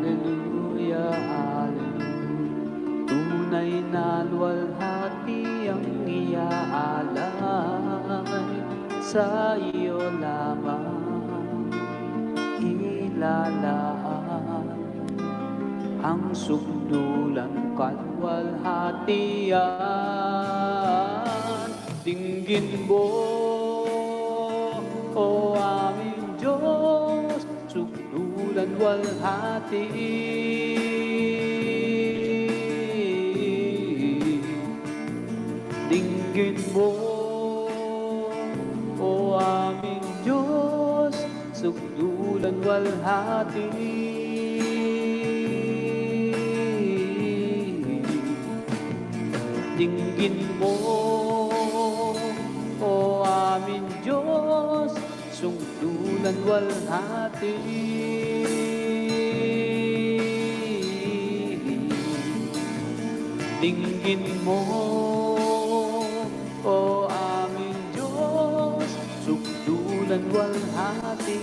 Alleluia, Alleluia. Tunay na luwalhati ang iaalay, sa iyo lamang ilalaan ang sukdulang kalwalhatian. Dinggin mo, o aming Diyos, sukdulan walhati. Dinggin mo, o aming Diyos, sukdulan walhati. Dinggin mo, o aming Diyos, sukdulan walhati. Dinggin mo, o aming Diyos, sukdulan walhati.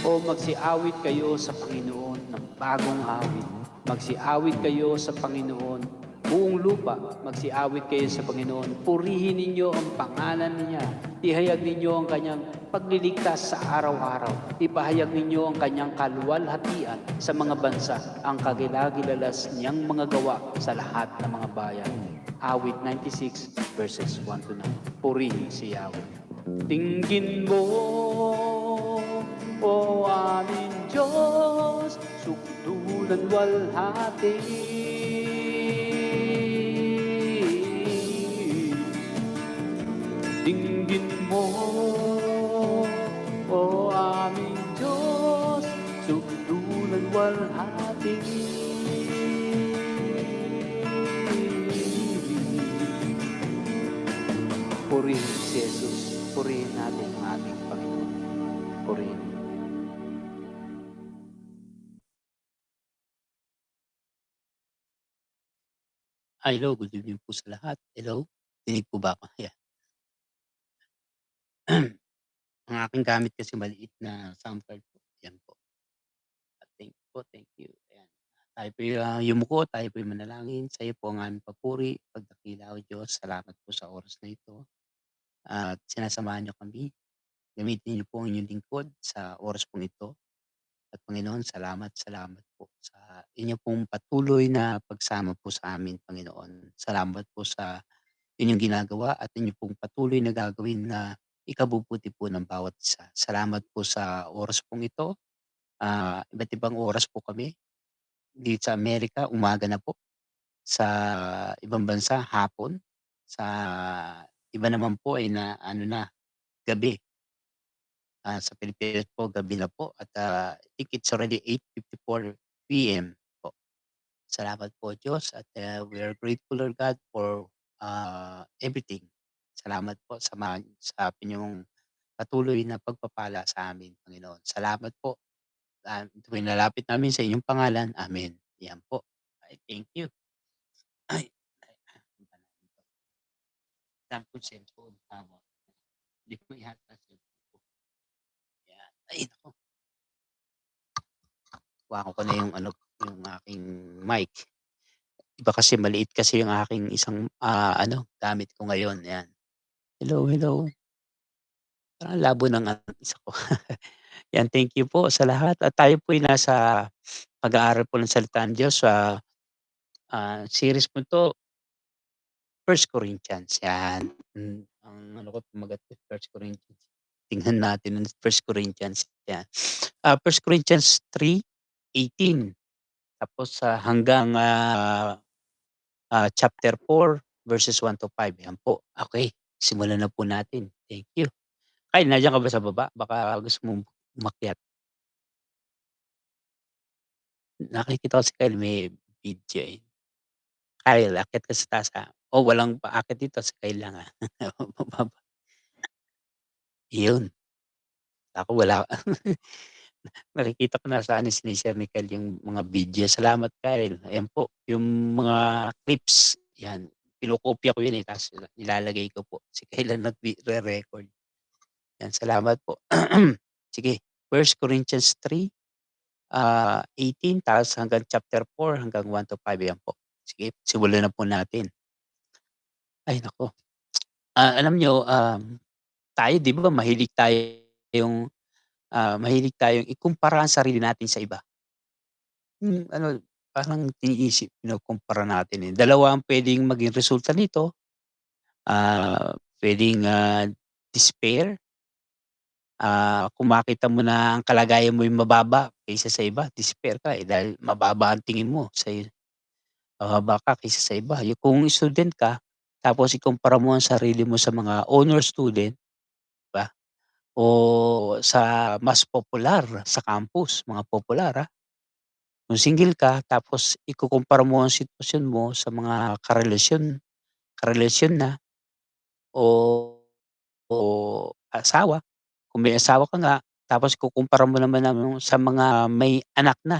O magsiawit kayo sa Panginoon ng bagong awit. Magsiawit kayo sa Panginoon, buong lupa. Magsiawit kayo sa Panginoon. Purihin ninyo ang pangalan niya. Ihayag ninyo ang kanyang pagliligtas sa araw-araw. Ipahayag ninyo ang kanyang kaluwalhatian sa mga bansa, ang kagilagilalas niyang mga gawa sa lahat ng mga bayan. Awit 96 verses 1 to 9. Purihin si Yahweh. Dinggin mo, o aming Diyos, sukdulan walhati. Dinggin mo, o aming Diyos, sukdulan walhati. Purihin si Jesus. Purihin natin ang ating Panginoon. Purihin. Hello, good evening po sa lahat. Hello, dinig po ba ako? Yeah. Ang aking gamit kasi maliit na sound card po. Yan po. Thank you po, thank you. Ayan. Tayo po yumuko, tayo po manalangin. Sa iyo po ang aming papuri, pagdakila o Diyos. Salamat po sa oras na ito. At sinasamahan niyo kami. Gamitin niyo po ang inyong lingkod sa oras pong ito. At Panginoon, salamat po sa inyo pong patuloy na pagsama po sa amin, Panginoon. Salamat po sa inyong ginagawa at inyo pong patuloy na gagawin na ikabubuti po ng bawat isa. Salamat po sa oras pong ito. Iba't ibang oras po kami. Dito sa Amerika, umaga na po. Sa ibang bansa, hapon. Sa iba naman po ay na gabi. Sa Pilipinas po, gabi na po. At I think it's already 8:54 PM po. Salamat po Diyos at we are grateful Lord God for everything. Salamat po sa inyong patuloy na pagpapala sa amin, Panginoon. Salamat po. Ito pinalapit namin sa inyong pangalan. Amen. Yan po. Ay, thank you. Ay, saan po cellphone? Tama. Hindi ko ihata cellphone ko. Yan. Ay, naku. Kuha ko na yung yung aking mic. Iba kasi maliit kasi yung aking isang gamit ko ngayon. Yan. Hello, hello. Parang labo ng isa ko. Yan, thank you po sa lahat at tayo po'y nasa pag-aaral po ng salita ng Diyos sa series po 'to, First Corinthians, yan. Ang ko pamagat First Corinthians. Tingnan natin ang First Corinthians, yan. First Corinthians 3:18 tapos hanggang chapter 4 verses 1 to 5, yan po. Okay, simulan na po natin. Thank you. Kyle, nandiyan ka ba sa baba? Baka gusto mong umakyat. Nakikita ko si Kyle may video, eh. Kyle, akyat ka sa taas, walang paakyat dito, si Kyle lang, Baba. Iyon. Ako wala. Nakikita ko nasa sinishare ni Kyle yung mga video. Salamat Kyle. Ayan po, yung mga clips, yan. Kinokopya ko yun, ta's nilalagay ko po. Si Kyle ang nagre-record. Yan, salamat po. Sige, 1 Corinthians 3, 18 tapos hanggang chapter 4 hanggang 1 to 5 yan po. Sige, simulan na po natin. Ay naku, alam niyo, tayo 'di ba mahilig tayong ikumpara ang sarili natin sa iba. Ano, parang iniisip kinukumpara natin, eh. Dalawa ang puwedeng maging resulta nito, puwedeng, despair, kung makita mo na ang kalagayan mo'y mababa kaysa sa iba, despair ka, eh, dahil mababa ang tingin mo mababa ka kaysa sa iba. Yung kung student ka, tapos ikumpara mo ang sarili mo sa mga honor student, 'di ba, o sa mas popular sa campus, mga popular, Kung single ka tapos ikukumpara mo ang sitwasyon mo sa mga karelasyon na o asawa, kung may asawa ka nga, tapos ikukumpara mo naman sa mga may anak na,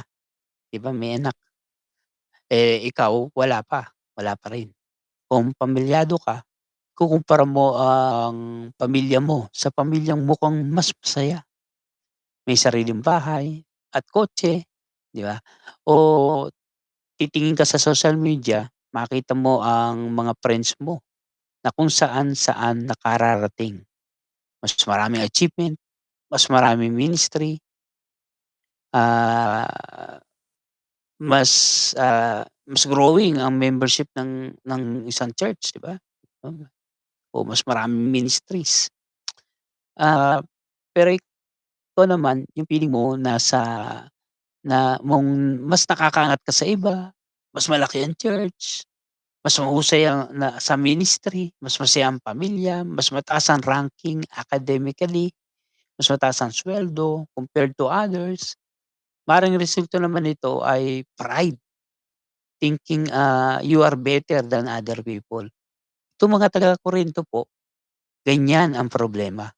'di ba, may anak, eh, ikaw wala pa rin. Kung pamilyado ka, ikukumpara mo ang pamilya mo sa pamilyang mukhang mas masaya, may sariling bahay at kotse, 'di ba? O titingin ka sa social media, makita mo ang mga friends mo na kung saan-saan nakararating. Mas maraming achievement, mas maraming ministry, ah, mas growing ang membership ng isang church, 'di ba? Um, O mas maraming ministries. Ah, pero ikaw naman, yung feeling mo mas nakakaangat ka sa iba, mas malaki ang church. Mas mahusay sa ministry, mas masaya ang pamilya, mas mataas ang ranking academically, mas mataas ang sweldo compared to others. Maaaring resulta naman nito ay pride, thinking, you are better than other people. Itong mga taga-Korinto po, ganyan ang problema.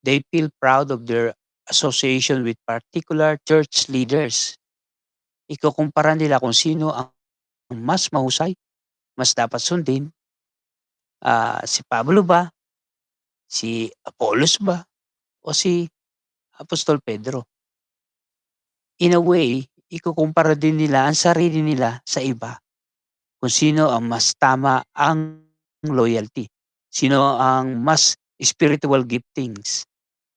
They feel proud of their association with particular church leaders. Ikukumpara nila kung sino ang mas mahusay, mas dapat sundin, si Pablo ba, si Apollos ba, o si Apostol Pedro. In a way, ikukumpara din nila ang sarili nila sa iba, kung sino ang mas tama ang loyalty, sino ang mas spiritual giftings.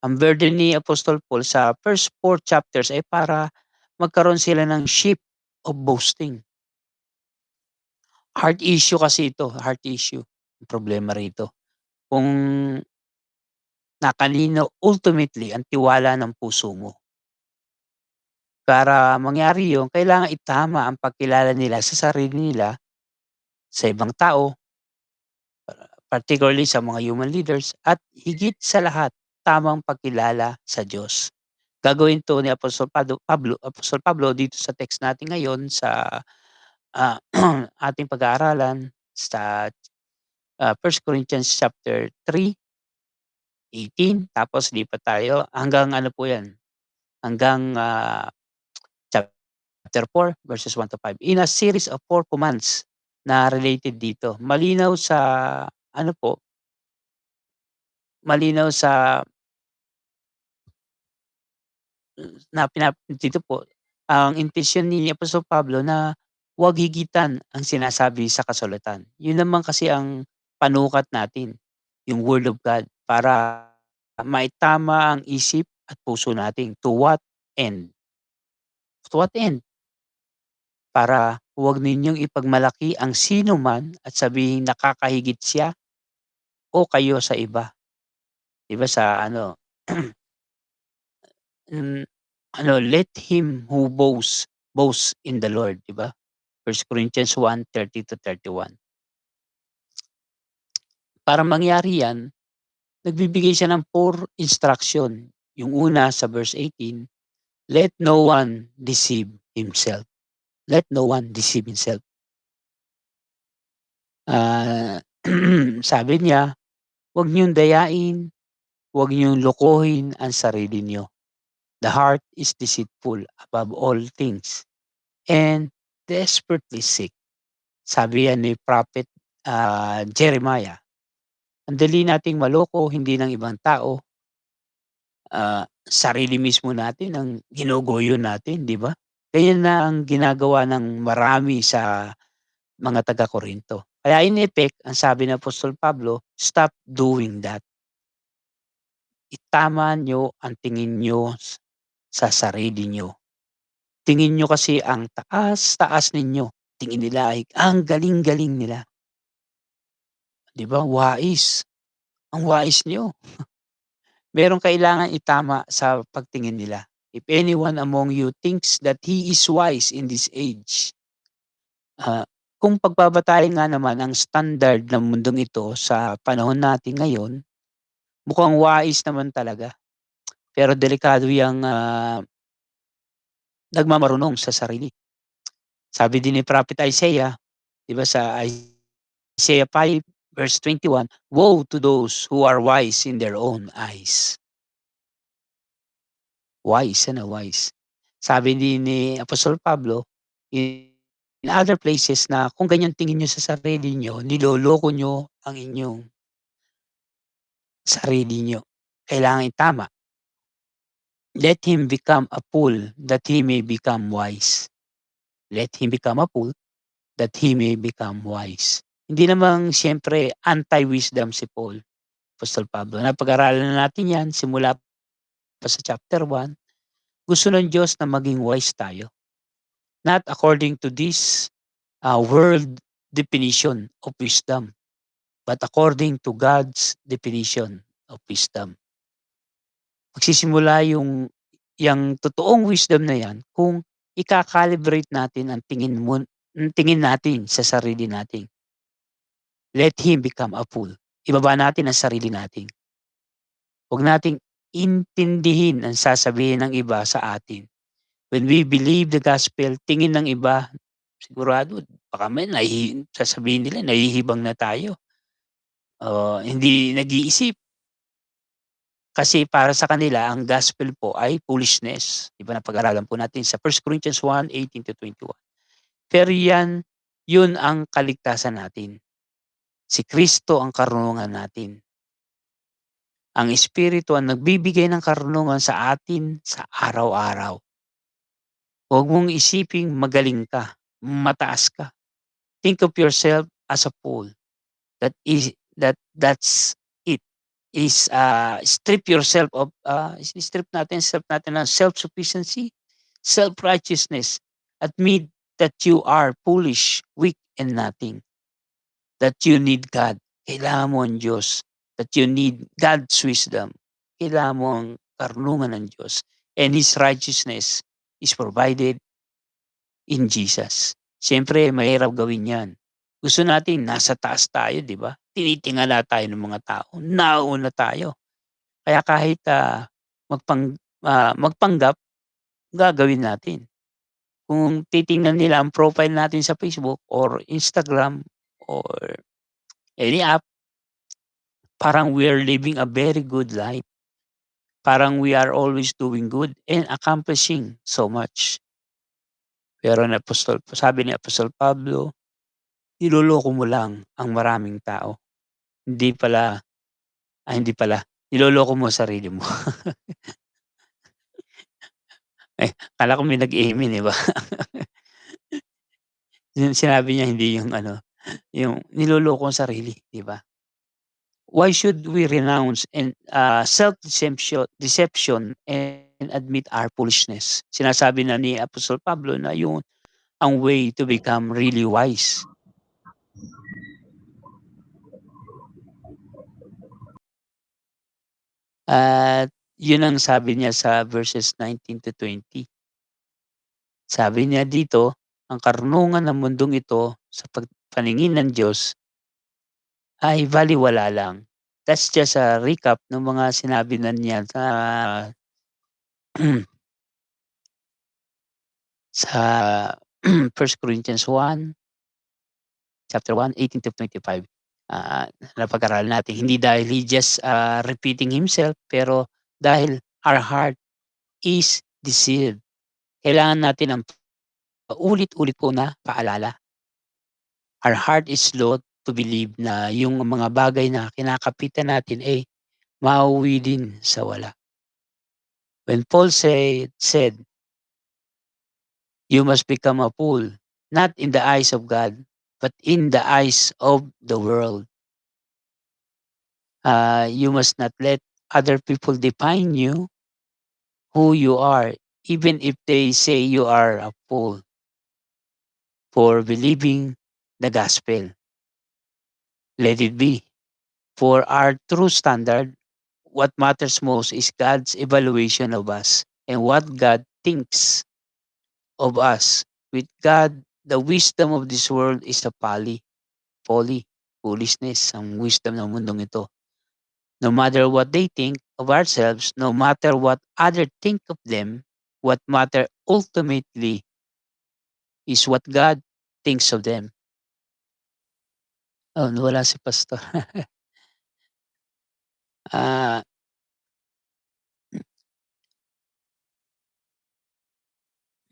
Ang burden ni Apostol Paul sa first 4 chapters ay para magkaroon sila ng shift of boasting. Heart issue kasi ito, heart issue, ang problema rito. Kung nakanino ultimately ang tiwala ng puso mo. Para mangyari yun, kailangan itama ang pagkilala nila sa sarili nila, sa ibang tao, particularly sa mga human leaders, at higit sa lahat, tamang pagkilala sa Diyos. Gagawin 'to ni Apostol Pablo dito sa text natin ngayon sa, ating pag-aaralan sa, 1 Corinthians chapter 3, 18 tapos lipat tayo hanggang ano po 'yan, hanggang, chapter 4 verses 1 to 5 in a series of 4 commands na related dito. Ano po, malinaw sa dito po, ang intensyon ni Apostol Pablo na huwag higitan ang sinasabi sa kasulatan. Yun naman kasi ang panukat natin, yung Word of God para maitama ang isip at puso natin. End? To what end? Para huwag ninyong ipagmalaki ang sino man at sabihing nakakahigit siya o kayo sa iba. 'Di ba sa ano, hmm, let him who boast in the Lord, 'di ba? 1 Corinthians 1:30 to 31. Para mangyari 'yan, nagbibigay siya ng 4 instruction. Yung una sa verse 18, "Let no one deceive himself." Let no one deceive himself. Ah, sabi niya, "Huwag niyong dayain, huwag niyong lokohin ang sarili niyo. The heart is deceitful above all things and desperately sick." Sabi yan ni Prophet, Jeremiah. Ang dali nating maloko hindi ng ibang tao, sarili mismo natin ang ginuguyo natin, 'di ba? Ganyan na ang ginagawa ng marami sa mga taga-Korinto. Kaya in effect, ang sabi ni Apostol Pablo, "Stop doing that." Itama niyo ang tingin niyo sa sarili niyo. Tingin niyo kasi ang taas-taas ninyo, tingin nila ay ang galing-galing nila, 'di ba, wais, ang wais niyo. Merong kailangang itama sa pagtingin nila. If anyone among you thinks that he is wise in this age, kung pagbabatayan nga naman ang standard ng mundong ito sa panahon natin ngayon, mukhang wais naman talaga. Pero delikado yang, nagmamarunong sa sarili. Sabi din ni Prophet Isaiah, 'di ba sa Isaiah 5 verse 21, "Woe to those who are wise in their own eyes." Wise, wise. Sabi din ni Apostol Pablo in other places na kung ganyan tingin niyo sa sarili niyo, niloloko niyo ang inyong sarili niyo. Kailangan itama. Let him become a fool that he may become wise. Let him become a fool that he may become wise. Hindi namang siyempre anti-wisdom si Paul, Apostol Pablo. Napag-aralan na natin 'yan simula pa sa chapter 1. Gusto ng Diyos na maging wise tayo. Not according to this, world definition of wisdom, but according to God's definition of wisdom. Magsisimula yang totoong wisdom na 'yan kung ika-calibrate natin ang tingin natin sa sarili natin. Let him become a fool. Ibaba natin ang sarili natin. Huwag nating intindihin ang sasabihin ng iba sa atin. When we believe the gospel, tingin ng iba, sigurado baka sasabihin nila nahihibang na tayo, hindi nag-iisip. Kasi para sa kanila ang gospel po ay foolishness. 'Di ba napag-aralan po natin sa 1 Corinthians 1:18-21. Pero 'yun ang kaligtasan natin. Si Kristo ang karunungan natin. Ang Espiritu ang nagbibigay ng karunungan sa atin sa araw-araw. Huwag mong isiping magaling ka, mataas ka. Think of yourself as a fool. That's it. Strip natin ng self-sufficiency, self-righteousness. Admit that you are foolish, weak, and nothing. That you need God. Kailangan mo ang Diyos. That you need God's wisdom. Kailangan mo ang karunungan ng Diyos. And His righteousness is provided in Jesus. Siyempre mahirap gawin 'yan. Gusto natin nasa taas tayo, 'di ba? Tinitingala tayo ng mga tao, nauuna tayo. Kaya kahit, magpanggap, gagawin natin. Kung titingnan nila ang profile natin sa Facebook or Instagram or any app, parang we are living a very good life. Parang we are always doing good and accomplishing so much. Pero sabi ni Apostol Pablo, niloloko mo lang ang maraming tao. Hindi pala, niloloko mo sarili mo. Akala ko may nag-amen, 'di ba? Yung sinabi niya hindi yung ano, yung niloloko ang sarili, 'di ba? Why should we renounce and, deception and admit our foolishness? Sinasabi na ni Apostol Pablo na yung ang way to become really wise. At yun ang sabi niya sa verses 19-20. Sabi niya dito, ang karunungan ng mundong ito sa paningin ng Diyos ay balewala lang. That's just a recap ng mga sinabi na niya sa 1 Corinthians 1, chapter 1, 18-25. Napag-aralan natin. Hindi dahil he just, repeating himself, pero dahil our heart is deceived. Kailangan natin ng paulit-ulit po na paalala. Our heart is slow to believe na yung mga bagay na kinakapitan natin, mauuwi din sa wala. When Paul said, "You must become a fool, not in the eyes of God, but in the eyes of the world." You must not let other people define you, who you are, even if they say you are a fool for believing the gospel. Let it be. For our true standard, what matters most is God's evaluation of us and what God thinks of us. With God, the wisdom of this world is a folly, foolishness, ang wisdom ng mundong ito. No matter what they think of ourselves, no matter what others think of them, what matter ultimately is what God thinks of them. Oh, nawala si pastor. Ah,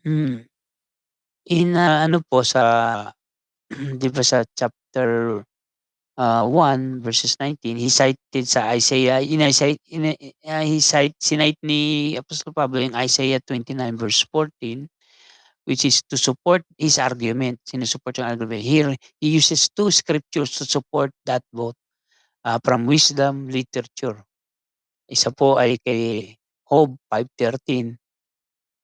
hmm, ano po sa 'di ba sa chapter 1 verses 19, he cited sa Isaiah he cite ni Apostol Pablo yung Isaiah 29 verse 14, which is to support his argument, sinusupport yung argument. Here, he uses 2 scriptures to support that both, from wisdom literature. Isa po ay kay Job 5:13,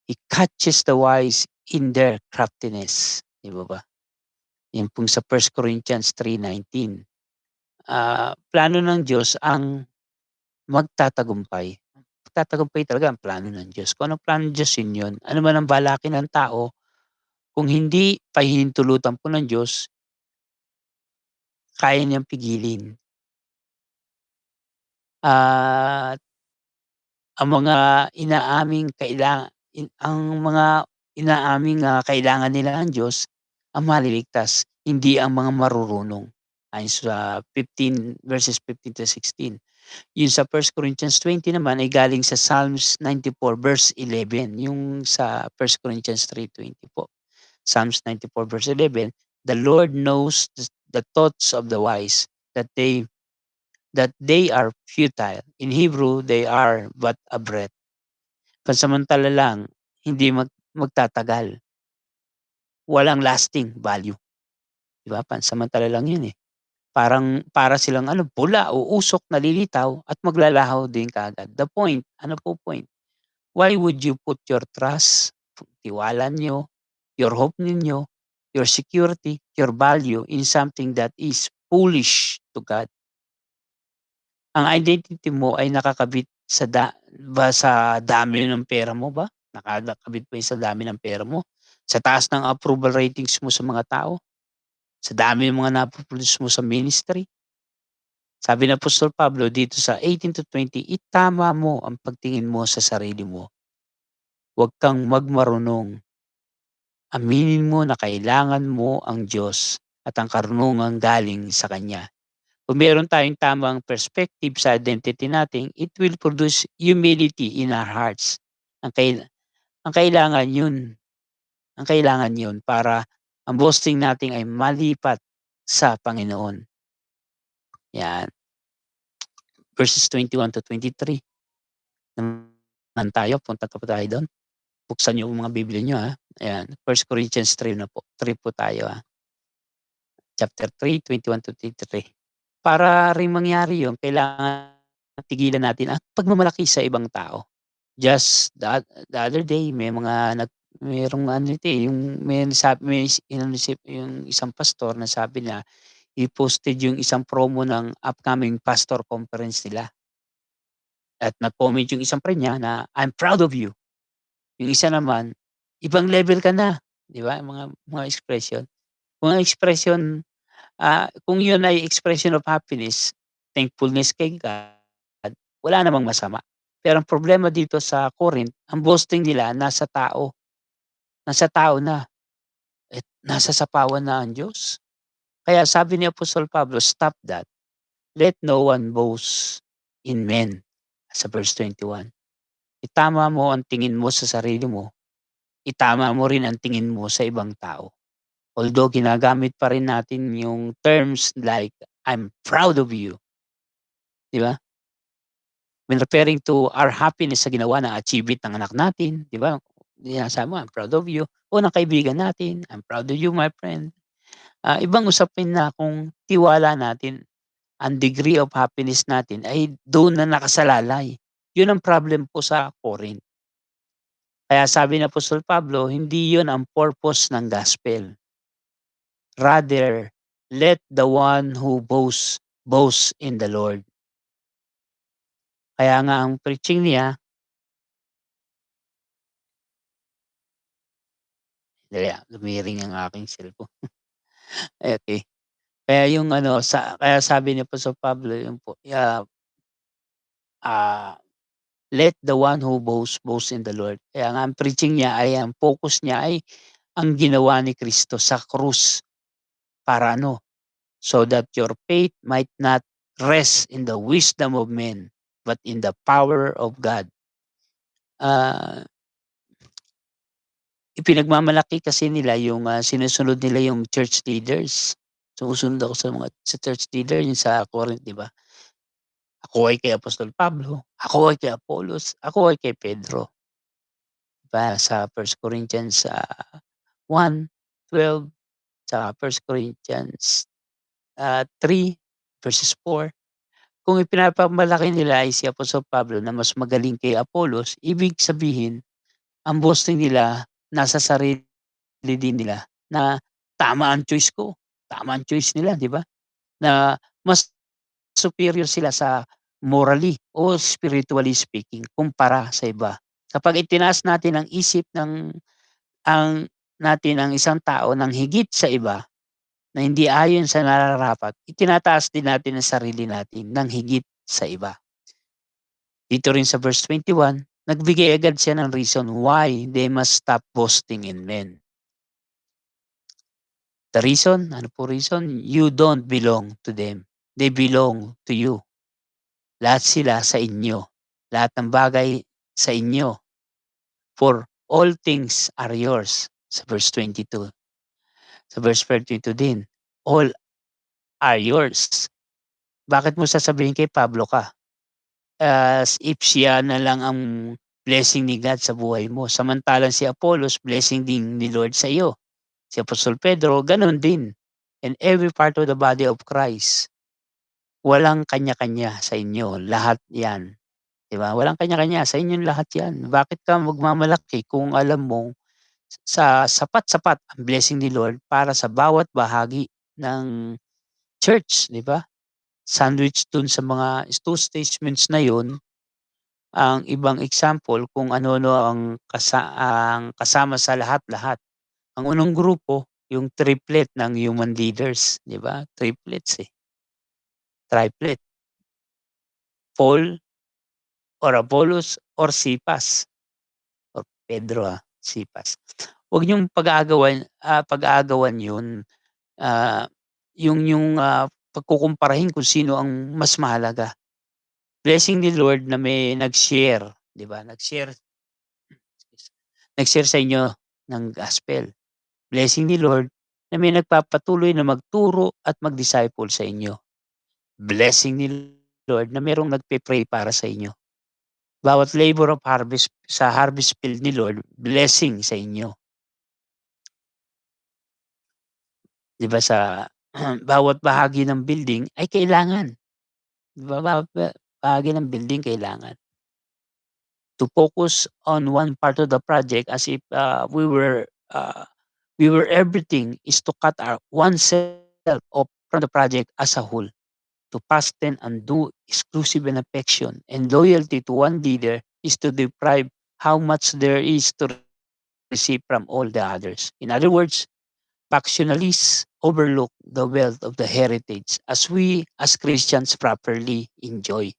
"He catches the wise in their craftiness." 'Di ba ba? Yan pong sa 1 Corinthians 3:19. Plano ng Diyos ang magtatagumpay. Magtatagumpay talaga ang plano ng Diyos. Kung anong plano ng Diyos, yun yun. Ano man ang balak ng tao, kung hindi pahihintulutan po ng Diyos, kaya niyang pigilin. At ang mga inaaming ang mga inaaming, kailangan nila ng Diyos ang maliligtas, hindi ang mga marurunong. Ayon sa 15 verses 15 to 16. Yung sa 1 Corinthians 20 naman ay galing sa Psalms 94 verse 11, yung sa 1 Corinthians 3:20 po. Psalms 94 verse 11, "The Lord knows the thoughts of the wise, that they are futile." In Hebrew, they are but a breath. Pansamantala lang, hindi magtatagal, walang lasting value, 'di ba? Pansamantala lang 'yun, eh. Para silang ano, bula o usok na lilitaw at maglalaho din kaagad. The point, ano po point? Why would you put your trust, tiwala niyo, your hope ninyo, your security, your value in something that is foolish to God? Ang identity mo ay nakakabit sa dami ng pera mo ba? Nakakabit ba 'yun sa dami ng pera mo? Sa taas ng approval ratings mo sa mga tao? Sa dami ng mga napo-produce mo sa ministry? Sabi ni Apostol Pablo dito sa 18 to 20, itama mo ang pagtingin mo sa sarili mo. Huwag kang magmarunong. Aminin mo na kailangan mo ang Diyos at ang karunungang galing sa Kanya. Kung meron tayong tamang perspective sa identity natin, it will produce humility in our hearts. Ang, kail ang kailangan yun, ang kailangan yun para ang boasting natin ay malipat sa Panginoon. Yan. Verses 21 to 23. Naman tayo, punta pa tayo doon. Buksan niyo yung mga Biblia niyo, ha. Ayan, 1 Corinthians 3 na po. 3 po tayo, ha. Chapter 3, 21 to 23. Para ring mangyari yun, kailangan tigilan natin ang pagmamalaki sa ibang tao. Just the other day, merong ano nito, eh, yung may inano yung isang pastor na sabi niya, i-posted yung isang promo ng upcoming pastor conference nila at nag-comment yung isang friend niya na, "I'm proud of you." Yung isa naman, "Ibang level ka na." 'Di ba, mga expression. Kung ang expression, kung yun ay expression of happiness, thankfulness kay God, wala namang masama. Pero ang problema dito sa Corinth, ang boasting nila nasa tao na, eh, nasa sapawan na ang Diyos. Kaya sabi ni Apostol Pablo, "Stop that. Let no one boast in men." Sa verse 21. Itama mo ang tingin mo sa sarili mo, itama mo rin ang tingin mo sa ibang tao. Although ginagamit pa rin natin yung terms like, "I'm proud of you." 'Di ba? when referring to our happiness sa ginawa na achievement ng anak natin, 'di ba? Sinasabi mo, "I'm proud of you." O ng kaibigan natin, "I'm proud of you, my friend." Ibang usapin na kung tiwala natin, ang degree of happiness natin ay doon na nakasalalay. 'Yun ang problem po sa Corinth. Kaya sabi ni Apostol Pablo, hindi 'yun ang purpose ng gospel. Rather, let the one who boasts, boast in the Lord. Kaya nga ang preaching niya, lumiring ang aking cellphone. Okey. Kaya yung ano, kaya sabi ni Apostol Pablo yun po, ah, let the one who boasts, boast in the Lord. Kaya nga ang preaching niya ay ang focus niya ay ang ginawa ni Kristo sa krus para ano, so that your faith might not rest in the wisdom of men, but in the power of God. Ah, Ipinagmamalaki kasi nila yung, sinusunod nila yung church leaders. Sumusunod ako sa church leader yung sa Corinth, 'di ba? Ako ay kay Apostol Pablo, ako ay kay Apolos, ako ay kay Pedro. 'Di ba sa 1 Corinthians 1:12 tsaka 1 Corinthians 3:4. Kung ipinapamalaki nila ay si Apostol Pablo na mas magaling kay Apolos, ibig sabihin ang boasting nila nasa sarili din nila na tama ang choice ko, tama ang choice nila, 'di ba? Na mas superior sila sa morally o spiritually speaking kumpara sa iba. Kapag itinaas natin ang isip ang natin ang isang tao ng higit sa iba na hindi ayon sa nararapat, itinataas din natin ang sarili natin ng higit sa iba. Dito rin sa verse 21, nagbigay agad siya ng reason why they must stop boasting in men. The reason, ano po reason? You don't belong to them. They belong to you. Lahat sila sa inyo. Lahat ng bagay sa inyo. For all things are yours. Sa verse 22. Sa verse 22 din. All are yours. Bakit mo sasabihin kay Pablo ka? As if siya na lang ang blessing ni God sa buhay mo. Samantalang si Apollos, blessing din ni Lord sa iyo. Si Apostol Pedro, ganun din. And every part of the body of Christ. Walang kanya-kanya sa inyo. Lahat yan. 'Di ba? Walang kanya-kanya, sa inyong lahat 'yan. Bakit ka magmamalaki kung alam mong sapat-sapat ang blessing ni Lord para sa bawat bahagi ng church, 'di ba? Sandwich dun sa mga two statements na 'yun, ang ibang example kung ano-ano ang kasama sa lahat-lahat. Ang unang grupo, yung triplet ng human leaders, 'di ba? Triplets, eh, triplet, Paul or Apollos or Cephas or Pedro, Cephas. Huwag niyong pag-aagawan 'yun, ah, yung pagkukumparahin kung sino ang mas mahalaga. Blessing ni Lord na may nag-share, 'di ba, nag-share sa inyo ng gospel. Blessing ni Lord na may nagpapatuloy na magturo at mag-disciple sa inyo. Blessing ni Lord na merong nagpe-pray para sa inyo. Bawat labor of harvest sa harvest field ni Lord, blessing sa inyo. 'Di ba sa bawat bahagi ng building ay kailangan, 'di ba, bawat bahagi ng building kailangan. To focus on one part of the project as if, we were everything is to cut our oneself off from the project as a whole. To fasten and do exclusive and affection and loyalty to one leader is to deprive how much there is to receive from all the others. In other words, factionalists overlook the wealth of the heritage as we as Christians properly enjoy.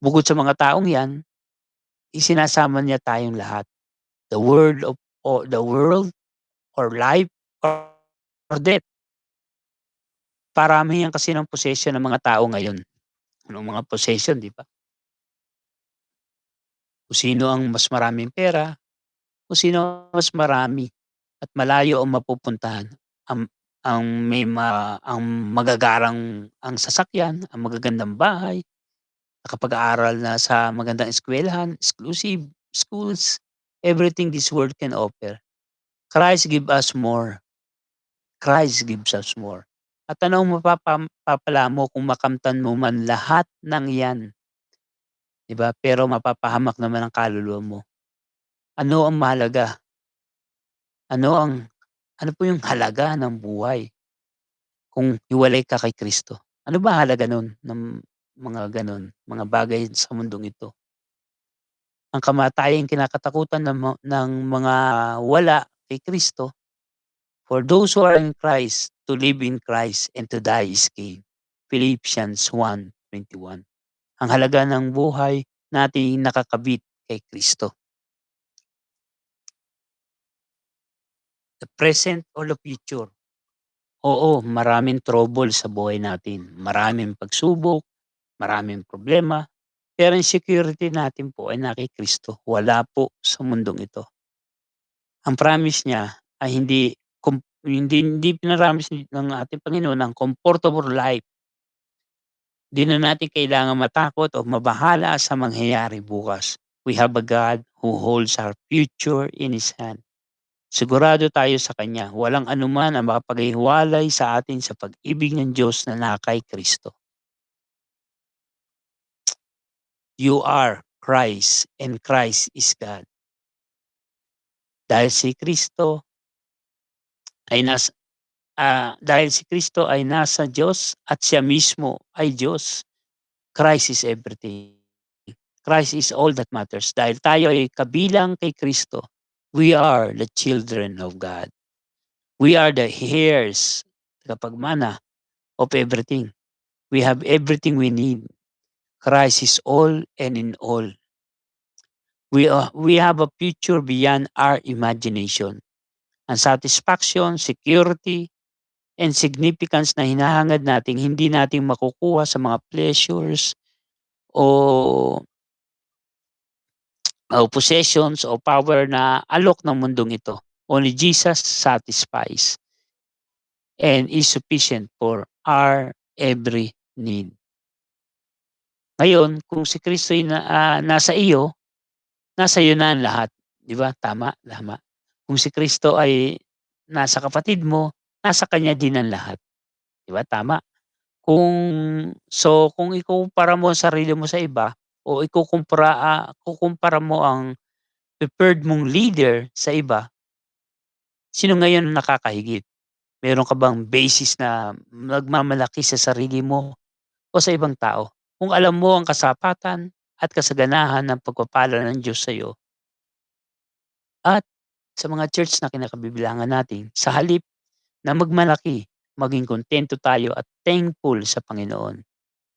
Bukod sa mga taong yan, isinasama niya tayong lahat. The world of or the world or life or death. Paramihan kasi ng possession ng mga tao ngayon. Anong mga possession, 'di ba? Kung sino ang mas maraming pera, kung sino ang mas marami at malayo ang mapupuntahan. Ang ang magagarang ang sasakyan, ang magagandang bahay, nakapag-aaral na sa magandang eskuwelahan, exclusive schools, everything this world can offer. Christ give us more. Christ gives us more. At anong mapapala mo kung makamtan mo man lahat ng 'yan, 'di ba, pero mapapahamak naman ang kaluluwa mo. Ano ang mahalaga? Ano ang ano po yung halaga ng buhay kung hiwalay ka kay Kristo? Ano ba halaga nun ng mga gano'n, mga bagay sa mundong ito? Ang kamatayang kinakatakutan ng mga wala kay Kristo. For those who are in Christ, to live in Christ and to die is gain. Philippians 1:21. Ang halaga ng buhay nating nakakabit kay Kristo. The present or the future? Oo, maraming trouble sa buhay natin. Maraming pagsubok, maraming problema, pero ang security natin po ay na kay Kristo. Wala po sa mundong ito. Ang promise niya ay hindi pina-promise ng ating Panginoon ang comfortable life. 'Di na natin kailangang matakot o mabahala sa mangyayari bukas. We have a God who holds our future in His hand. Sigurado tayo sa Kanya, walang anuman ang makapaghiwalay sa atin sa pag-ibig ng Diyos na nasa kay Kristo. You are Christ and Christ is God. Dahil si Kristo ay dahil si Kristo ay nasa Diyos at siya mismo ay Diyos, Christ is everything. Christ is all that matters. Dahil tayo ay kabilang kay Kristo, we are the children of God. We are the heirs, tagapagmana of everything. We have everything we need. Christ is all and in all. We have a future beyond our imagination. Ang satisfaction, security, and significance na hinahangad natin hindi natin makukuha sa mga pleasures o possessions o power na alok ng mundong ito. Only Jesus satisfies and is sufficient for our every need. Ngayon, kung si Kristo ay nasa iyo na ang lahat, 'di ba? Tama, tama. Kung si Kristo ay nasa kapatid mo, nasa kanya din ang lahat, 'di ba? Tama. Kung ikukumpara mo ang sarili mo sa iba o kukumpara mo ang preferred mong leader sa iba, sino ngayon ang nakakahigit? Meron ka bang basis na nagmamalaki sa sarili mo o sa ibang tao? Kung alam mo ang kasapatan at kasaganahan ng pagpapala ng Diyos sa iyo at sa mga church na kinakabibilangan natin, sa halip na magmalaki, maging kontento tayo at thankful sa Panginoon.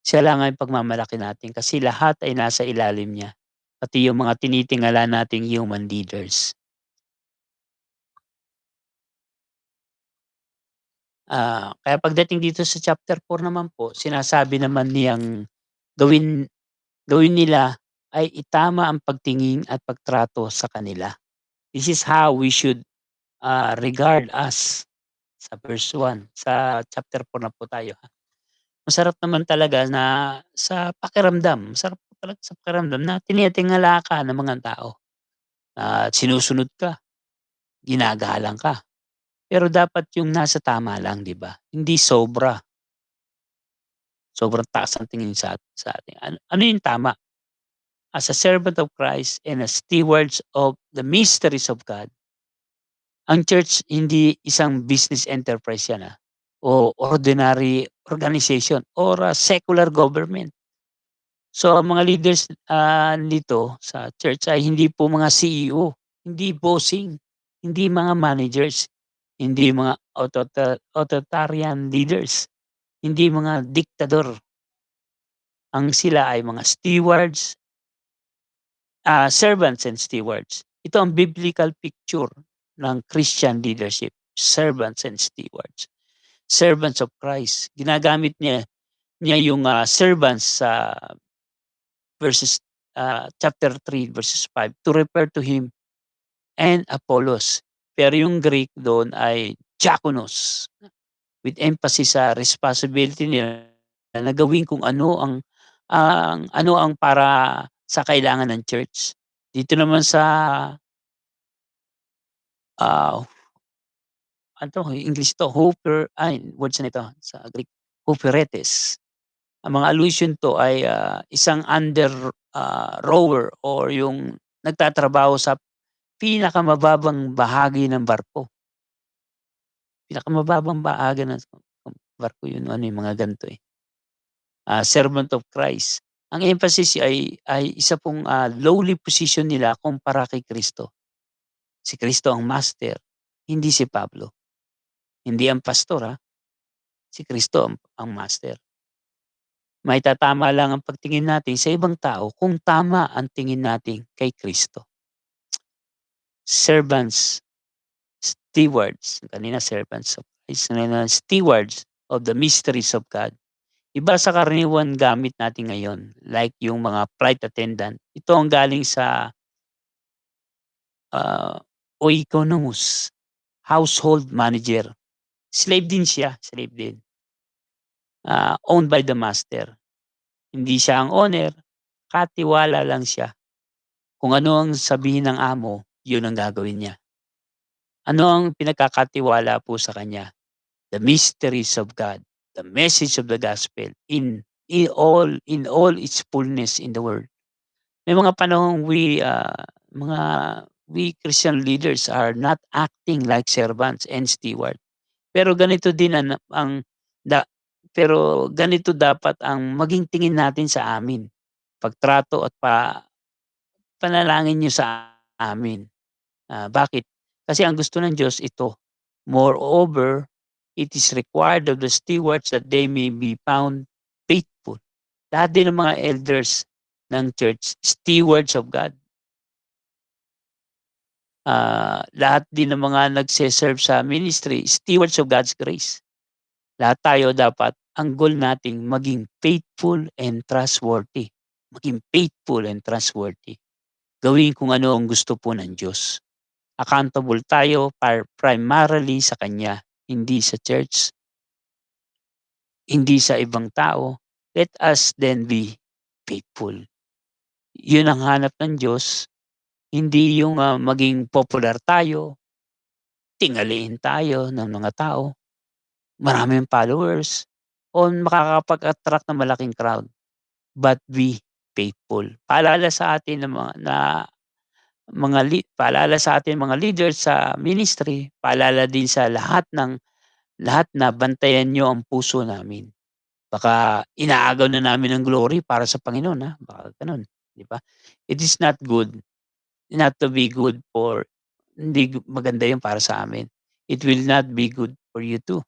Siya lang ang pagmamalaki natin kasi lahat ay nasa ilalim niya, pati yung mga tinitingala nating human leaders. Kaya pagdating dito sa chapter 4 naman po, sinasabi naman niyang gawin gawin nila ay itama ang pagtingin at pagtrato sa kanila. This is how we should, regard us sa verse 1 sa chapter 4 na po tayo, ha. Masarap naman talaga na sa pakiramdam, masarap po talaga sa pakiramdam na tinitingala ka ng mga tao at sinusunod ka, ginagalang ka. Pero dapat yung nasa tama lang, 'di ba? Hindi sobra, sobrang taas ang tingin sa atin. Ano yung tama? As a servant of Christ and as stewards of the mysteries of God, ang church hindi isang business enterprise yan, o ordinary organization or a secular government. So ang mga leaders, nito sa church ay hindi po mga CEO, hindi bossing, hindi mga managers, hindi mga authoritarian leaders, hindi mga diktador. Ang sila ay mga stewards, servants and stewards. Ito ang biblical picture ng Christian leadership, servants and stewards. Servants of Christ. Ginagamit niya yung, servants sa verses, chapter 3 verses 5 to refer to him and Apollos. Pero yung Greek doon ay diakonos, with emphasis sa responsibility nila na gawin kung ano ang, ang ano ang para sa kailangan ng church. Dito naman sa, ah, ano 'to, English 'to, words na ito sa Greek, huperetes. Ang mga allusion 'to ay, isang rower or yung nagtatrabaho sa pinakamababang bahagi ng barko. Pinakamababang bahagi ng barko yun ano, yung mga ganito, eh, servant of Christ. Ang emphasis ay isa pong, lowly position nila kumpara kay Kristo. Si Kristo ang master, hindi si Pablo. Hindi ang pastor, si Kristo ang master. Maitatama lang ang pagtingin natin sa ibang tao kung tama ang tingin natin kay Kristo. Servants, stewards, kanina servants of Christ, ngayon stewards of the mysteries of God. Iba sa karaniwan gamit natin ngayon, like yung mga flight attendant. Ito ang galing sa, ah, oikonomos, household manager. Slave din siya, slave din. Owned by the master. Hindi siya ang owner, katiwala lang siya. Kung ano ang sabihin ng amo, yun ang gagawin niya. Ano ang pinagkakatiwala po sa kanya? The mysteries of God, the message of the gospel in all its fullness in the world. May mga panahong we Christian leaders are not acting like servants and steward. Pero ganito din ang da pero ganito dapat ang maging tingin natin sa amin, pagtrato at panalangin niyo sa amin. Bakit? Kasi ang gusto ng Diyos ito, moreover, it is required of the stewards that they may be found faithful. Lahat din ng mga elders ng church, stewards of God. Lahat din ng mga nagse-serve sa ministry, stewards of God's grace. Lahat tayo dapat ang goal nating maging faithful and trustworthy. Maging faithful and trustworthy. Gawin kung ano ang gusto po ng Diyos. Accountable tayo primarily sa Kanya, hindi sa church, hindi sa ibang tao. Let us then be faithful. Yun ang hanap ng Diyos, hindi yung, maging popular tayo, tingaliin tayo ng mga tao, maraming followers, o makakapag-attract ng malaking crowd, but be faithful. Paalala sa atin mga leaders sa ministry, paalala din sa lahat na bantayan niyo ang puso namin. Baka inaagaw na namin ng glory para sa Panginoon, baka gano'n, 'di ba? It is not good not to be good for hindi maganda 'yun para sa amin. It will not be good for you too.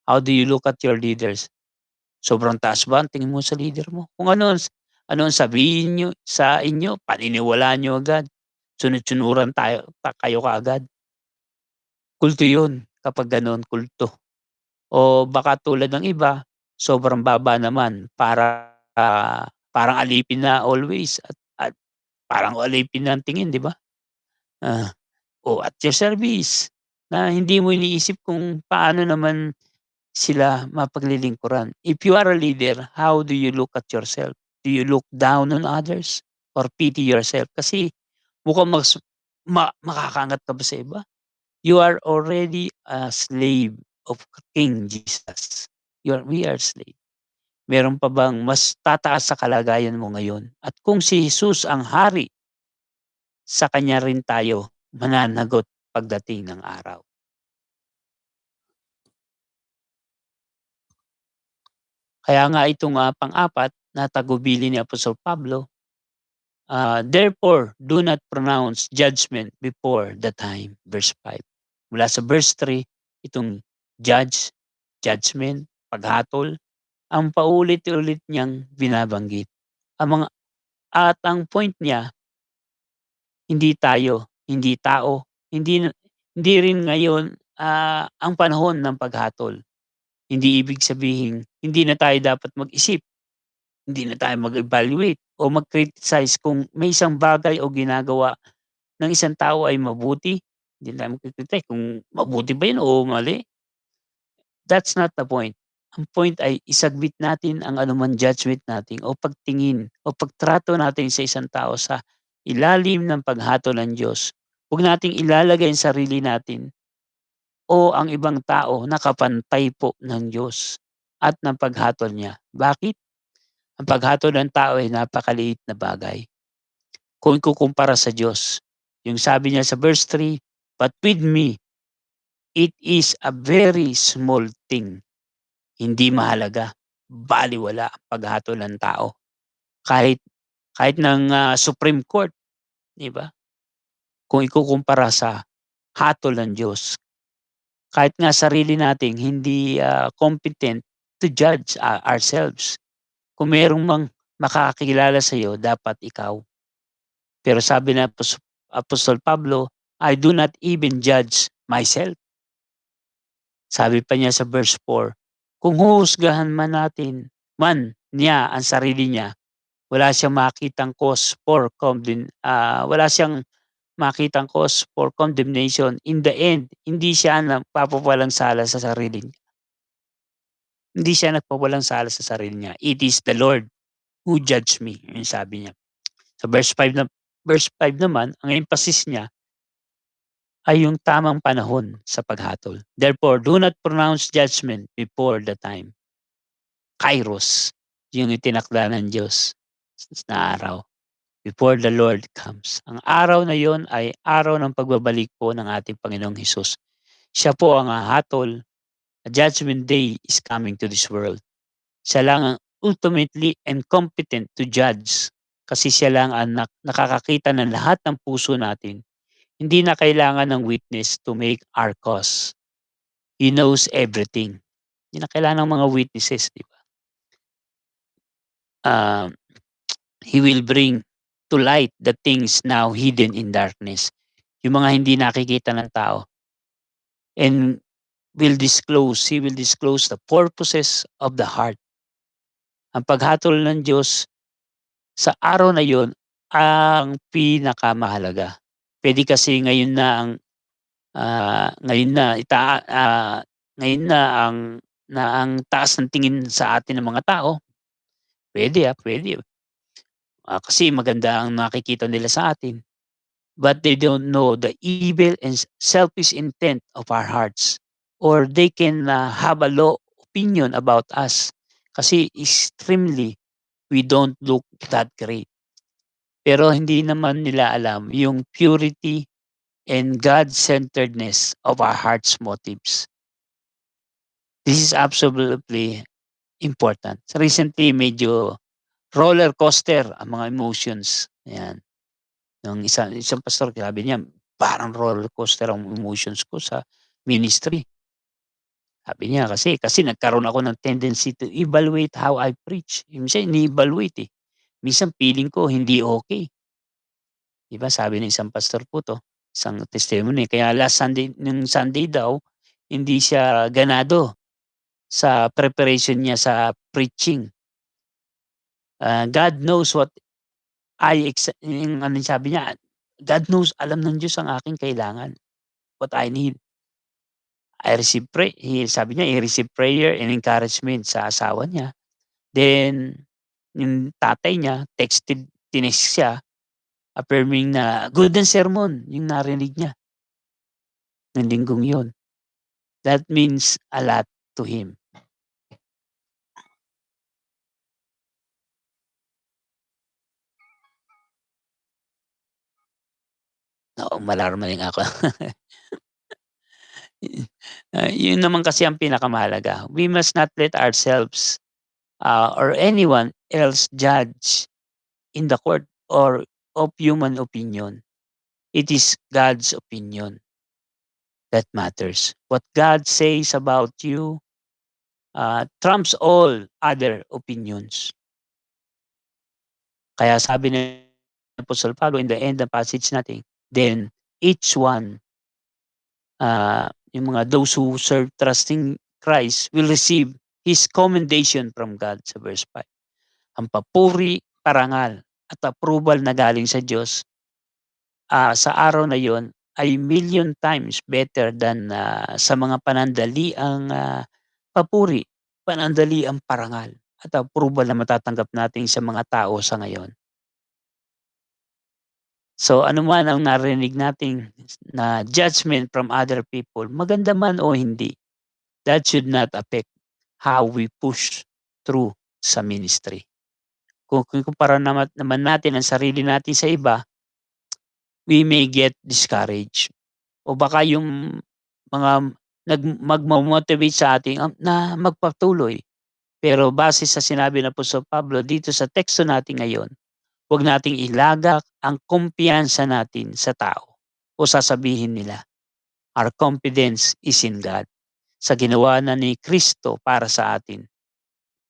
How do you look at your leaders? Sobrang taas ba ang tingin mo sa leader mo? Kung ano ang sabihin niyo sa inyo, paniniwalaan niyo agad. Sunod-sunuran kayo kaagad. Kulto 'yun kapag gano'n, kulto. O baka tulad ng iba, sobrang baba naman parang alipin na always at parang alipin na ang tingin, 'di ba? Ah, at your service na hindi mo iniisip kung paano naman sila mapaglilingkuran. If you are a leader, how do you look at yourself? Do you look down on others or pity yourself? Kasi mukhang makakaangat ka ba sa iba? You are already a slave of King Jesus. We are slave. Meron pa bang mas tataas sa kalagayan mo ngayon? At kung si Jesus ang hari, sa kanya rin tayo mananagot pagdating ng araw. Kaya nga itong, pang-apat na tagubilin ni Apostol Pablo, therefore do not pronounce judgment before the time, verse 5. Mula sa verse 3, itong judgment, paghatol, ang paulit-ulit niyang binabanggit. Ang point niya, hindi tayo, hindi tao, hindi rin ngayon, ang panahon ng paghatol. Hindi ibig sabihin, hindi na tayo dapat mag-isip, hindi na tayo mag-evaluate o mag-criticize kung may isang bagay o ginagawa ng isang tao ay mabuti, hindi na tayo magki kung mabuti ba yun o mali. That's not the point. Ang point ay i-submit natin ang anumang judgment natin o pagtingin o pagtrato natin sa isang tao sa ilalim ng paghatol ng Diyos. Huwag nating ilalagay ang sarili natin o ang ibang tao na kapantay po ng Diyos at ng paghatol niya. Bakit? Ang paghatol ng tao ay napakaliit na bagay kung ikukumpara sa Diyos. Yung sabi niya sa verse 3, "But with me, it is a very small thing." Hindi mahalaga, balewala ang paghatol ng tao. Kahit kahit ng, Supreme Court, 'di ba? Kung ikukumpara sa hatol ng Diyos. Kahit nga sarili nating hindi, competent to judge, ourselves. Kung merong makakakilala sa'yo dapat ikaw. Pero sabi ni Apostol Pablo, "I do not even judge myself." Sabi pa niya sa verse 4, "Kung huhusgahan man niya ang sarili niya, wala siyang makitang cause for wala siyang makitang cause for condemnation. In the end, hindi siya nagpapawalang sala sa sarili niya. Hindi siya nagpawalang sala sa sarili niya. It is the Lord who judge me." Yun sabi niya. Sa verse 5 naman, ang emphasis niya ay yung tamang panahon sa paghatol. Therefore, do not pronounce judgment before the time. Kairos, yung itinakda ng Diyos na araw. Before the Lord comes. Ang araw na yon ay araw ng pagbabalik po ng ating Panginoong Hesus. Siya po ang hahatol. A judgment day is coming to this world. Siya lang ang ultimately and competent to judge kasi siya lang ang nakakakita ng lahat ng puso natin. Hindi na kailangan ng witness to make our cause. He knows everything. Hindi na kailangan ng mga witnesses, di ba? Um, He will bring to light the things now hidden in darkness. Yung mga hindi nakikita ng tao. And He will disclose the purposes of the heart. Ang paghatol ng Diyos sa araw na yon ang pinakamahalaga. Puwede kasi ngayon na ang taas ng tingin sa atin ng mga tao. Puwede. Kasi maganda ang nakikita nila sa atin. But they don't know the evil and selfish intent of our hearts. Or they can, have a low opinion about us kasi extremely we don't look that great. Pero hindi naman nila alam yung purity and God-centeredness of our heart's motives. This is absolutely important. Recently, medyo roller coaster ang mga emotions, ayan. Yung isang pastor sabi niya, "Parang roller coaster ang emotions ko sa ministry." Sabi niya kasi nagkaroon ako ng tendency to evaluate how I preach. Minsan ini-evaluate, eh. Minsan feeling ko hindi okay. 'Di ba sabi ng isang pastor po 'to, isang testimony, kaya last Sunday nung Sunday daw, hindi siya ganado sa preparation niya sa preaching. God knows what yung ano sabi niya, God knows, alam ng Diyos ang aking kailangan, what I need. Sabi niya, he received prayer and encouragement sa asawa niya. Then, yung tatay niya tinext siya affirming na good ang sermon yung narinig niya ng linggong yun. That means a lot to him. Oo, malarmaling ako. Yun naman kasi ang pinakamahalaga. We must not let ourselves, or anyone else judge in the court or of human opinion. It is God's opinion that matters. What God says about you trumps all other opinions. Kaya sabi ni Apostle Pablo in the end ng passage natin, then each one, yung mga those who serve trusting Christ will receive His commendation from God sa verse 5. Ang papuri, parangal at approval na galing sa Diyos sa araw na yon ay million times better than sa mga panandaliang papuri panandaliang parangal at approval na matatanggap natin sa mga tao sa ngayon. So, ano man ang narinig nating na judgment from other people, maganda man o hindi, that should not affect how we push through sa ministry. Kung ikukumpara naman natin ang sarili natin sa iba, we may get discouraged o baka yung mga magmo-motivate sa atin na magpatuloy. Pero base sa sinabi ng Apostol Pablo dito sa teksto natin ngayon, huwag nating ilagak ang kumpiyansa natin sa tao o sasabihin nila. Our confidence is in God. Sa ginawa na ni Kristo para sa atin.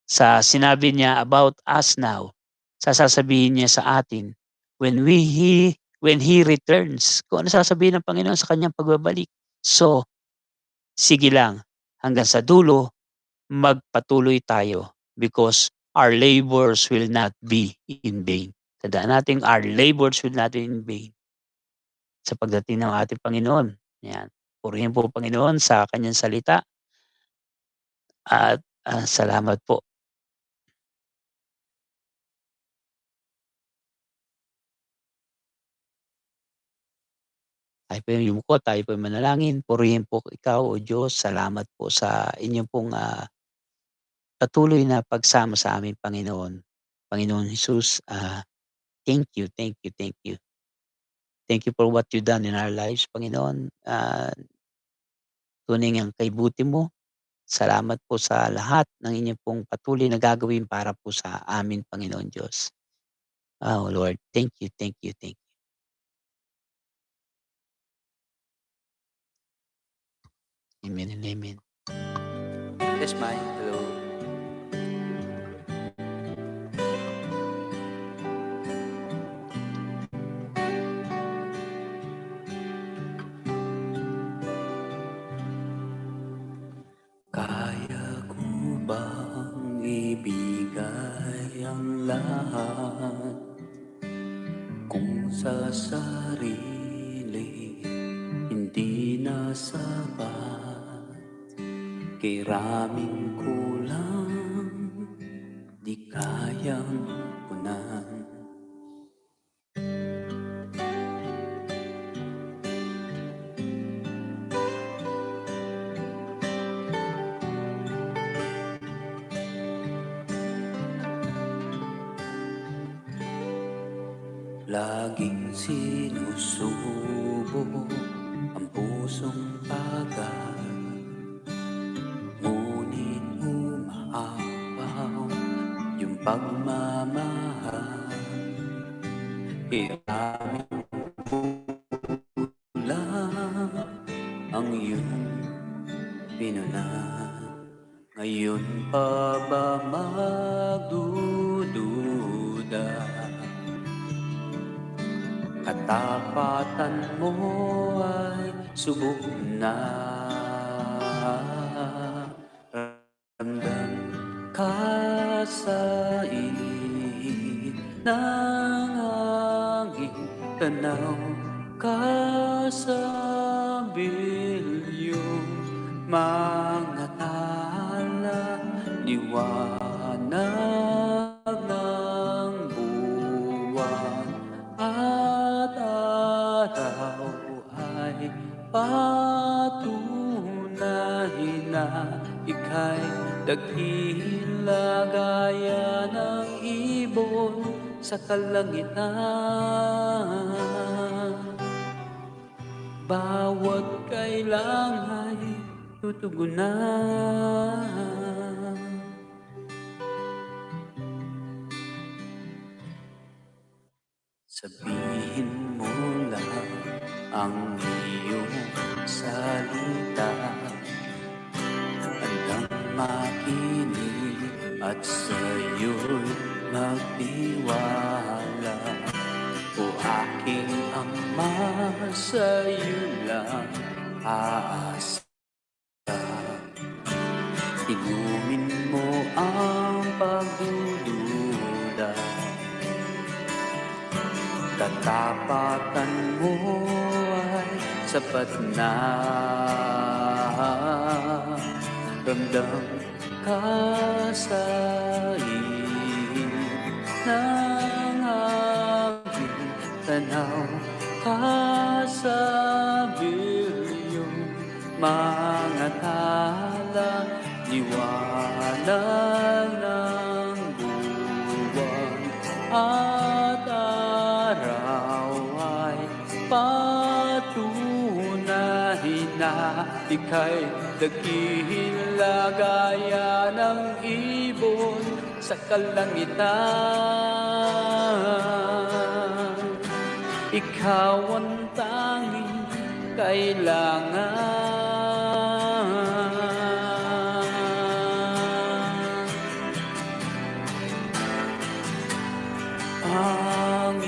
Sa sinabi niya about us now, sasabihin niya sa atin when He returns, kung ano sasabihin ng Panginoon sa kanyang pagbabalik. So, sige lang, hanggang sa dulo, magpatuloy tayo because our labors will not be in vain. Tandaan natin, our labors will not be in vain sa pagdating ng ating Panginoon. Yan. Purihin po Panginoon sa kanyang salita at salamat po. Tayo po yung yumuko, tayo po yung manalangin. Purihin po ikaw, O Diyos. Salamat po sa inyong pong patuloy na pagsama sa amin, Panginoon. Panginoon Jesus, thank you, thank you, thank you. Thank you for what you done in our lives, Panginoon. Tunay ang kaibuti mo. Salamat po sa lahat ng inyong pong patuloy na gagawin para po sa amin, Panginoon Diyos. Oh Lord, thank you, thank you, thank you. Amen and amen. Yes, Mai. Hello. Kaya ko bang ibigay ang lahat kung sa sarili hindi na sapat? Kiraming kulang, di kayang punan. Laging sinusubok ang pusong pagat, ngunit umaapaw yung pagmamahal. Iaming kulang ang iyong pinunan. Ngayon pa ba magdududa? Katapatan mo ay subok na. Ramdam ka sa init ng hangin, tanaw ka sa bilyong mga tala, liwanag ng buwan at araw ay patunay na ika'y dakila gaya ng ibon sa kalangitan. Bawat kailangan ay tutugunan. Sabihin mo lang ang iyong salita, handang makinig at sa'yo'y magtiwala. O aking Ama, sa'yo lang aasa. Inumin mo ang pagdududa, katapatan mo ay sapat na. Ramdam kasain ng aking tanaw, kasabilyong mga tala, liwanag ng buwan at araw ay patunay na ika'y dakila gaya ng ibon sa kalangitan. Ikaw ang tanging kailangan. Panginoon,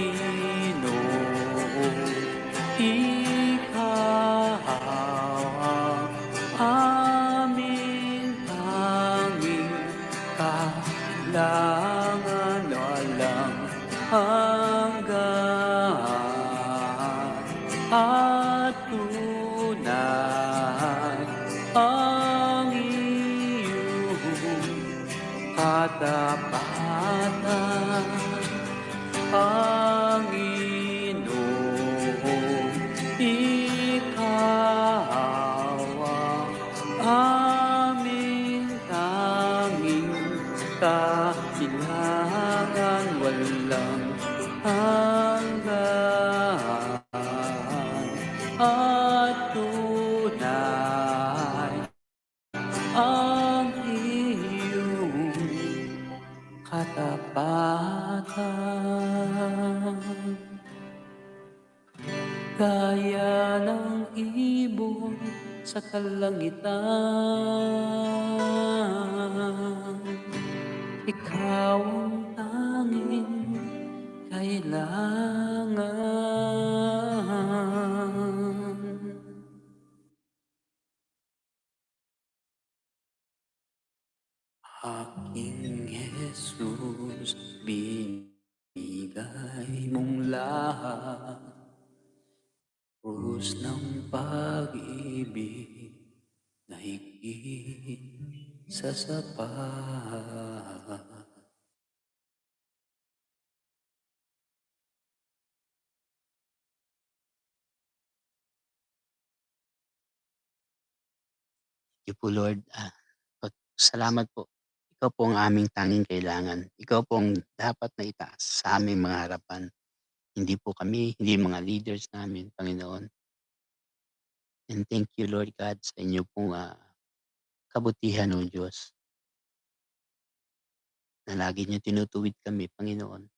Ikaw ang aming tanging kailangan, walang hanggan at tunay ang iyong katapatan. Panginoon, Ikaw ang aming tanging kailangan, walang hanggan at tunay ang iyong katapatan. Gaya ng ibon sa kalangitan, ikaw ang tanging kailangan. Aking Jesus, binigay mong lahat, krus ng pag-ibig na higit sa sapat. Thank you po Lord, salamat po. Ikaw po ang aming tanging kailangan. Ikaw po ang dapat na itaas sa aming mga harapan. Hindi po kami, hindi mga leaders namin, Panginoon. And thank you Lord God sa inyo pong kabutihan o Diyos na lagi niyo tinutuwid kami, Panginoon.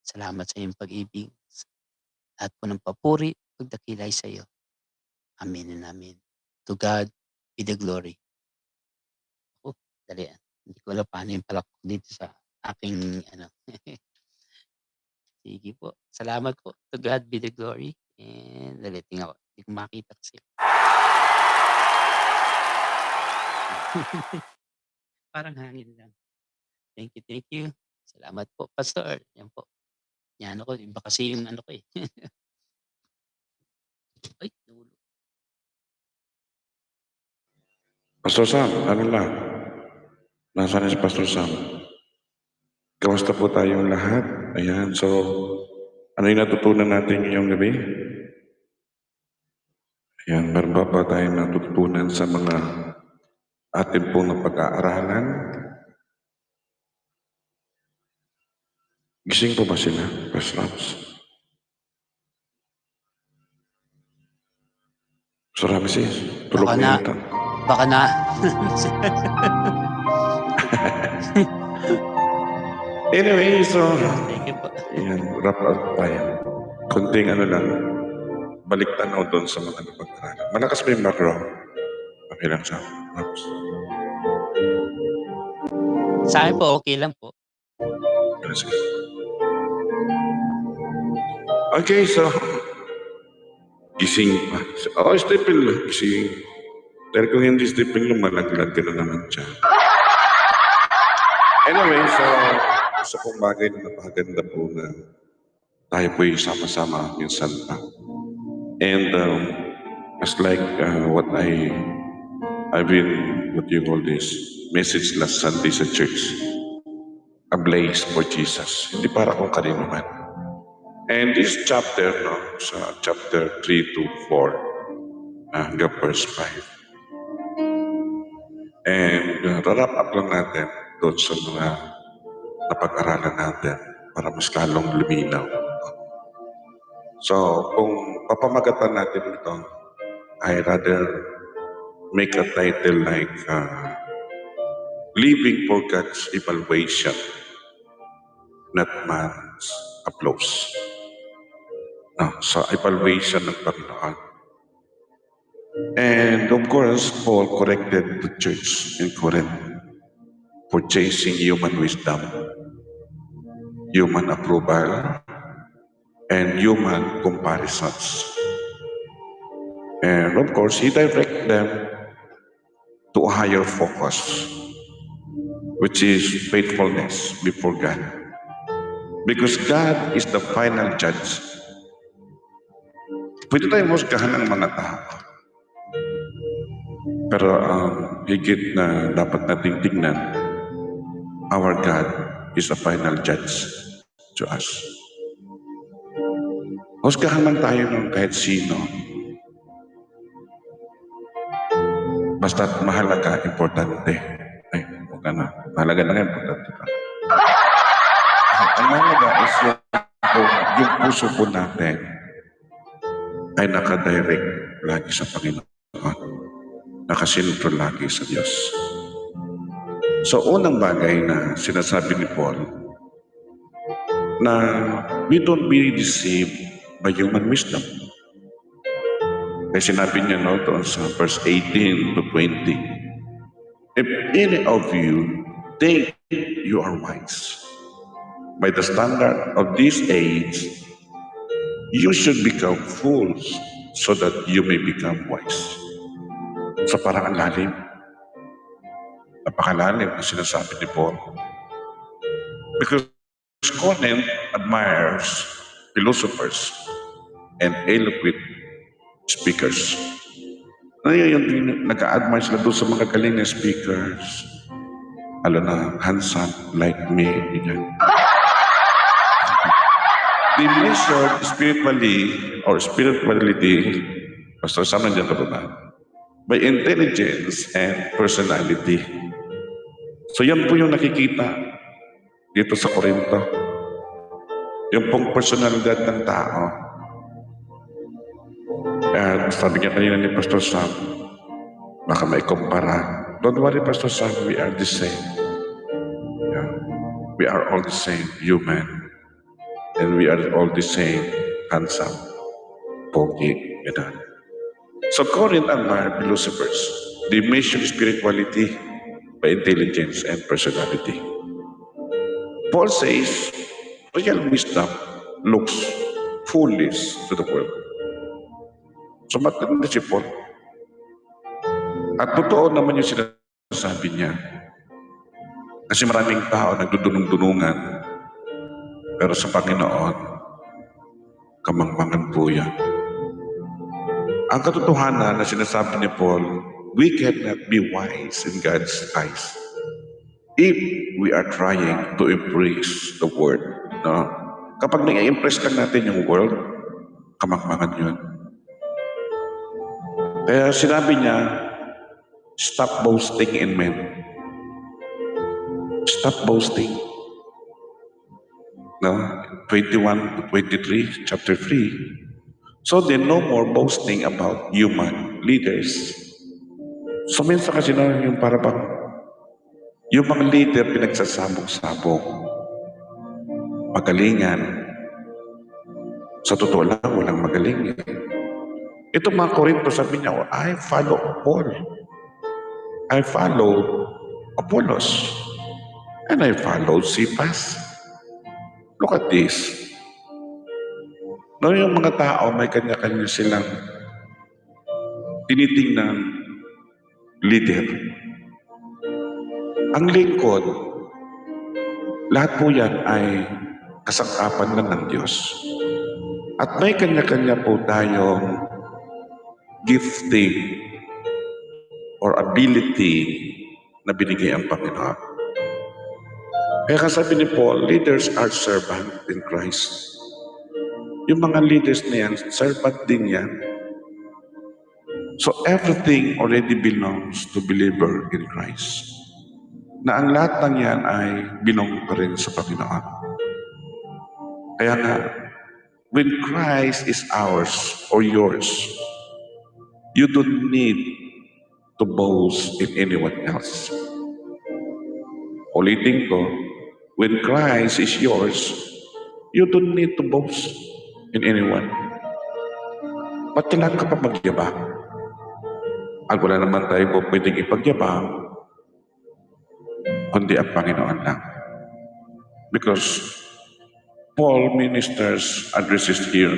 Salamat sa iyong pag-ibig. Lahat po ng papuri, pagdakilay sa iyo. Amen and amen. To God be the glory. Dali, hindi ko alam paano yung palak ko dito sa aking Sige po. Salamat po. To God be the glory. And dali, tingnan ko. Hindi ko makita kasi. Parang hangin lang. Thank you, thank you. Salamat po, Pastor. Yan po. Yan ako. Iba kasi yung ko eh. Ay, nahulog. Pastor Sam, ano lang? Nasaan na si Pastor Sam? Kamusta po tayong lahat? Ayan, so, ano yung natutunan natin ngayong gabi? Ayan, meron ba tayong natutunan sa mga atin pong napag-aaralan? Gising po ba sila, Pastor Rams? Pastor Ramses, tulog Baka na na. yata. Baka na. Anyway, so, Thank you po. ayan, wrap up tayo. Kunting ano lang, balik tanaw doon sa mga napag-aaralan. Malakas ba yung background? Okay lang siya. Rams. Sa akin po, okay lang po. Sige. Okay, so, gising pa. Oo, stipple lang, gising. Dahil kung hindi stipple lang, malaglag ka na naman siya. Anyway, so, isa pong bagay na napakaganda po na tayo po'y sama-sama minsan pa. And, as like what I I've been, what you call this, message last Sunday sa church. A blaze for Jesus. Hindi para kung kanino man. And this chapter, no, sa chapter 3 to 4, hanggang verse 5. And rarap up lang natin doon sa mga napag-aralan natin para mas lalong luminaw. So, kung papamagatan natin ito, I rather make a title like Living for God's Evaluation, not man's applause. No, sa evaluation ng Panginoon. And of course, Paul corrected the church in Corinth for chasing human wisdom, human approval, and human comparisons. And of course, he directed them to a higher focus, which is faithfulness before God. Because God is the final judge. Pwede tayong musgahan ng mga tao. Pero higit na dapat nating tingnan, our God is the final judge to us. Husgahan man tayo ng kahit sino. Basta't mahalaga, importante. Ay, huwag ka na. Mahalaga na nga, importante pa. Ang mahalaga is yung puso po natin ay nakadirect lagi sa Panginoon. Nakasintro lagi sa Diyos. So, unang bagay na sinasabi ni Paul, na we don't be deceived by human wisdom. Kaya sinabi niya doon sa verse 18 to 20, if any of you think you are wise, by the standard of this age, you should become fools so that you may become wise. So parang ang lalim. Napakalalim na sinasabi ni Paul. Because Corinth admires philosophers and eloquent speakers. Yung nag-a-admire sila doon sa mga galing na speakers. Alam na, handsome like me. They measured spirituality, Pastor Sam, nandiyan ka ba? By intelligence and personality. So yan po yung nakikita dito sa Corinto. Yung pong personalidad ng tao. At sabi niya kanina ni Pastor Sam, baka may kumpara. Don't worry, Pastor Sam, we are the same. Yeah. We are all the same, human. And we are all the same, handsome, pogi, gano'n. So Corinth admired philosophers. They measure spirituality by intelligence and personality. Paul says, real wisdom looks foolish to the world. So matanda si Paul. At totoo naman yung sinasabi niya. Kasi maraming tao nagdudunong-dunungan. Pero sa Panginoon, kamangmangan po yan. Ang katotohanan na sinasabi ni Paul, we cannot be wise in God's eyes if we are trying to embrace the Word. No? Kapag nai-impress lang natin yung world, kamangmangan yun. Kaya sinabi niya, stop boasting in men. Stop boasting. No? 21 to 23, chapter 3. So then, no more boasting about human leaders. So minsan kasi yung para bang yung mga leader pinagsasabog-sabog, magalingan. Sa totoo lang, walang magaling. Ito mga Korinto, sabi niya, I follow Paul. I follow Apollos. And I follow Cephas. Look at this. No, yung mga tao, may kanya-kanya silang tinitingnan leader. Ang lingkod, lahat po yan ay kasangkapan lang ng Diyos. At may kanya-kanya po tayong gifting or ability na binigay ang Panginoon. Kaya kasabi ni Paul, leaders are servant in Christ. Yung mga leaders na yan, servant din yan. So everything already belongs to believer in Christ. Na ang lahat ng yan ay belong pa rin sa Panginoon. Kaya nga, when Christ is ours or yours, you don't need to boast in anyone else. Ulitin ko, when Christ is yours, you don't need to boast in anyone. Ba't kailangan ka pa magyabang? At wala naman tayo po pwedeng ipagyabang, kundi ang Panginoon lang. Because Paul ministers addresses here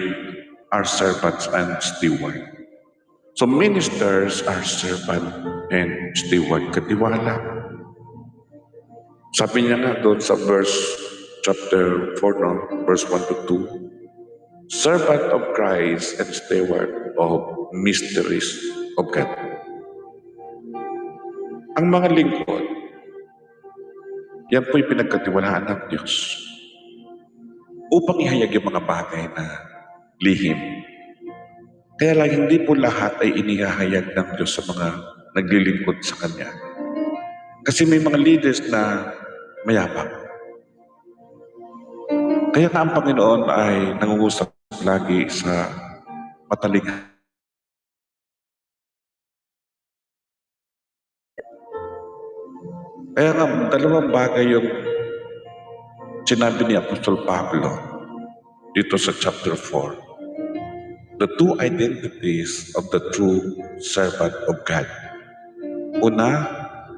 are servants and steward. So ministers are servant and steward. Katiwala. Sabi niya nga doon sa chapter 4, no? Verse 1 to 2, servant of Christ and steward of mysteries of God. Ang mga lingkod, yan po'y pinagkatiwalaan ng Diyos upang ihayag yung mga bagay na lihim. Kaya lang hindi po lahat ay inihahayag ng Diyos sa mga naglilingkod sa Kanya. Kasi may mga leaders na mayabang. Kaya nga ang Panginoon ay nangungusap lagi sa matalingan. Kaya nga dalawang bagay yung sinabi ni Apostol Pablo dito sa chapter 4. The two identities of the true servant of God. Una,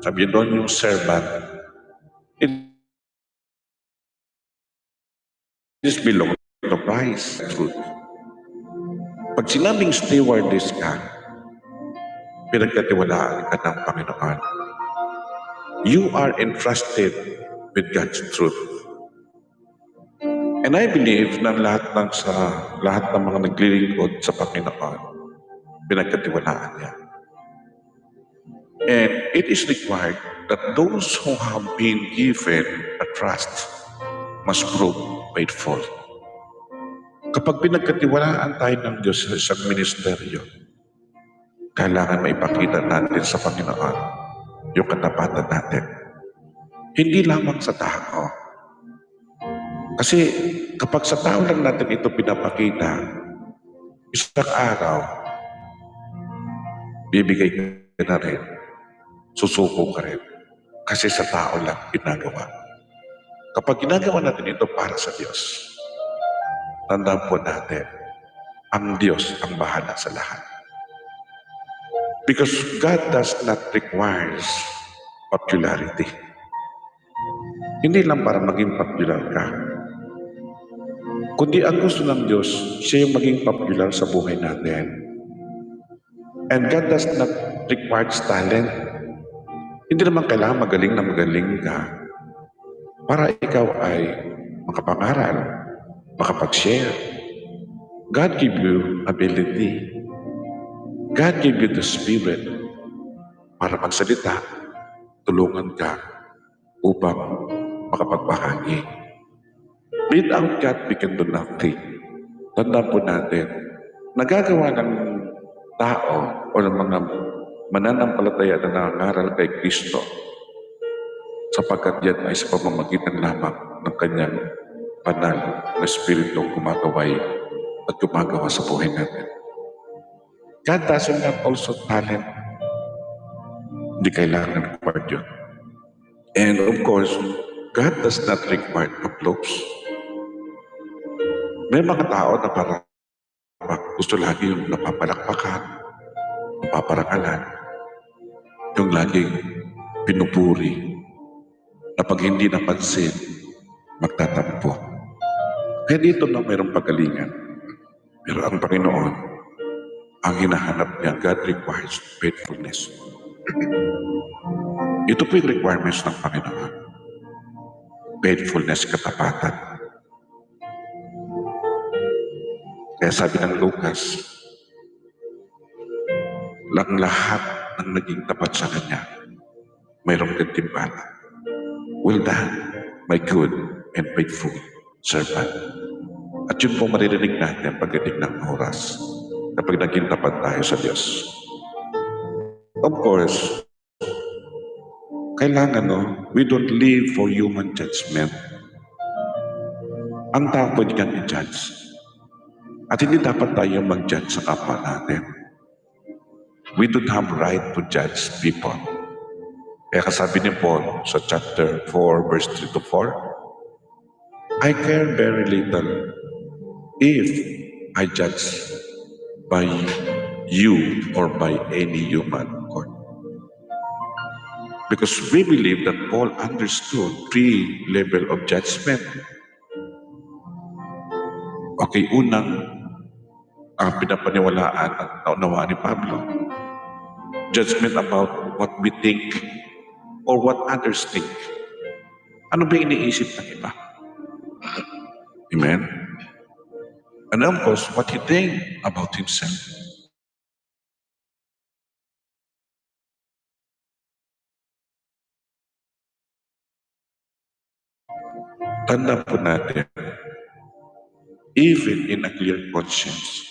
sabi doon yung servant, it is belong to Christ, truth. Pag sinabing stewardess ka, pinagkatiwalaan ka ng Panginoon. You are entrusted with God's truth. And I believe na lahat ng mga naglilingkod sa Panginoon, pinagkatiwalaan niya. And it is required that those who have been given a trust must prove faithful. Kapag pinagkatiwalaan tayo ng Diyos sa isang ministeryo, kailangan maipakita natin sa Panginoon yung katapatan natin. Hindi lamang sa tao. Kasi kapag sa tao lang natin ito pinapakita, isang araw, bibigay ka na rin, susuko ka rin. Kasi sa tao lang ginagawa. Kapag ginagawa natin ito para sa Diyos, tandaan po natin, ang Diyos ang bahala sa lahat. Because God does not require popularity. Hindi lang para maging popular ka. Kundi ang gusto ng Diyos, siya yung maging popular sa buhay natin. And God does not require talent. Hindi naman kailangan magaling ka para ikaw ay makapangaral, makapag-share. God give you ability. God give you the Spirit para magsalita, tulungan ka upang makapagbahagi. Without God, we can do nothing. Tandaan po natin, nagagawa ng tao o ng mga mananampalataya na nangangaral kay Kristo sapagkat yan ay sa pamamagitan lamang ng kanyang banal na Espiritong gumagaway at gumagawa sa buhay natin. God doesn't have also talent. Hindi kailangan required yun. And of course, God does not require applause. May mga tao na parang gusto lagi yung napapalakpakan, napaparangalan, yung laging pinupuri, na pag hindi napansin, magtatampo. Kaya dito na mayroong pagalingan. Pero ang Panginoon, ang hinahanap niya, God requires faithfulness. Ito po yung requirements ng Panginoon. Faithfulness, katapatan. Kaya sabi ng Lucas, lang lahat ang naging tapat sa Kanya, mayroong gantimpala. Well done, my good and faithful servant. At yun po maririnig natin pagdating ng oras kapag naging tapat tayo sa Diyos. Of course, kailangan we don't live for human judgment. Ang tao pwede kang i-judge. At hindi dapat tayo mag-judge sa kapwa natin. We don't have right to judge people. Kaya kasabi ni Paul sa chapter 4, verse 3 to 4, I care very little if I judge by you or by any human court. Because we believe that Paul understood three levels of judgment. Okay, unang ang pinapaniwalaan at naunawaan ni Pablo, judgment about what we think or what others think. Ano ba iniisip ng iba? Amen? And of course, what he think about himself. Tanda po natin, even in a clear conscience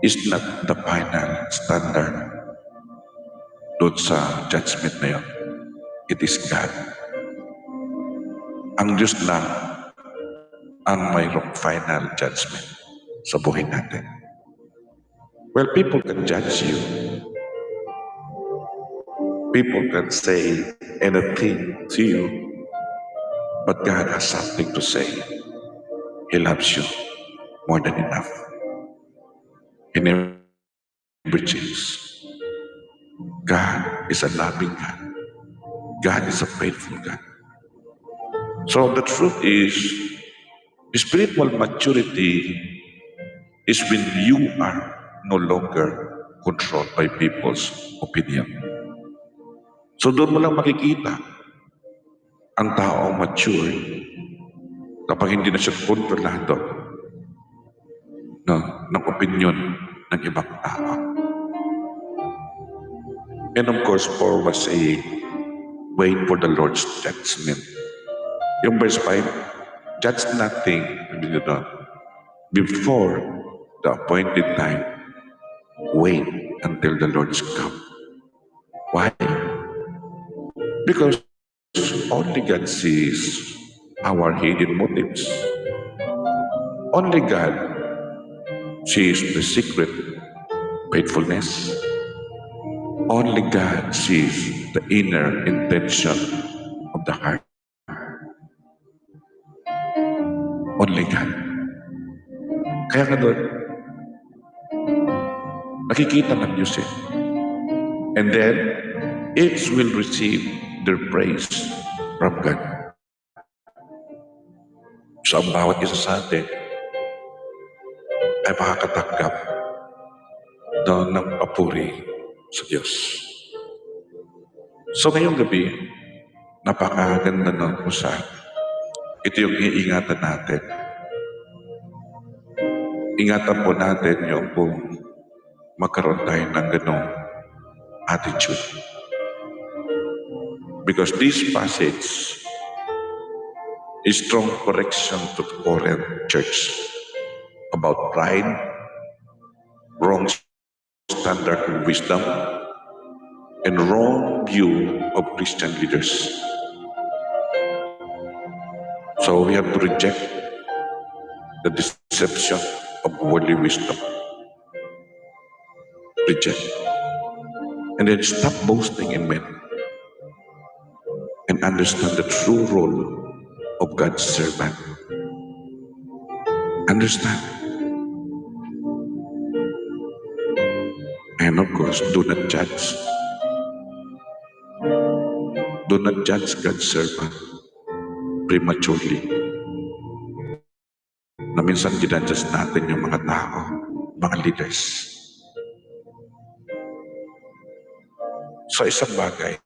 is not the final standard doon sa judgment na yun. It is God. Ang Diyos lang ang mayroong final judgment sa buhay natin. Well, people can judge you. People can say anything to you, but God has something to say. He loves you more than enough. He never changes. God is a loving God. God is a faithful God. So the truth is, spiritual maturity is when you are no longer controlled by people's opinion. So doon mo lang makikita ang taong mature kapag hindi na siya kontrolado ng opinion ng ibang tao. And of course, Paul was saying, wait for the Lord's judgment. Yung verse 5, judge nothing before the appointed time. Wait until the Lord's come. Why? Because only God sees our hidden motives. Only God sees the secret faithfulness. Only God sees the inner intention of the heart. Only God. Kaya nga doon, nakikita ng Diyos eh. And then, each will receive their praise from God. So, ang bawat isa sa atin ay makakatanggap doon ng papuri sa Diyos. So, ngayong gabi, napakaganda ng usapan. Ito yung iingatan natin. Ingatan po natin yung kung magkaroon tayo ng ganong attitude. Because this passage is strong correction to the Corinth church about pride, wrong standard of wisdom, and wrong view of Christian leaders. So we have to reject the deception of worldly wisdom. Reject. And then stop boasting in men and understand the true role of God's servant. Understand. And of course, do not judge. Do not judge God's servant prematurely. Na minsan ginadjust natin yung mga tao, mga leaders. So isang bagay,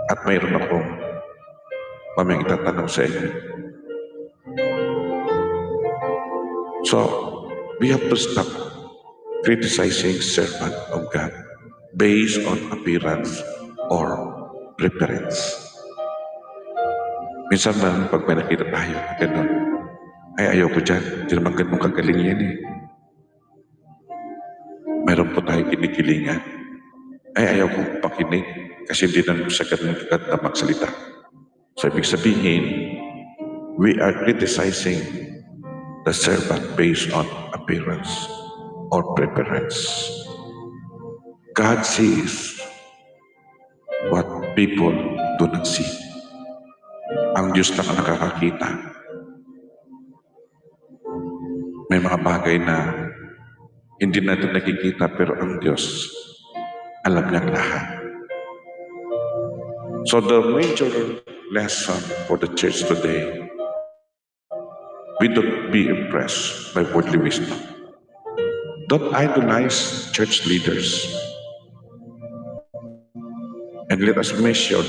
at mayroon akong mamayang itatanong sa inyo. So, we have to stop criticizing servant of God based on appearance or preference. Minsan man, pag may nakita tayo na gano'n, ay ayaw ko dyan, hindi naman ganun kagaling yan eh. Mayroon po tayo kinikilingan. Ay ayaw kong pakinig kasi hindi naman sa ganun kaganda magsalita. So ibig sabihin, we are criticizing the servant based on appearance or preference. God sees what people do not see. Ang Diyos lang ang nakakakita. May mga bagay na hindi natin nakikita pero ang Diyos alam niyang lahat. So the major lesson for the church today, we don't be impressed by worldly wisdom. Don't idolize church leaders. And let us measure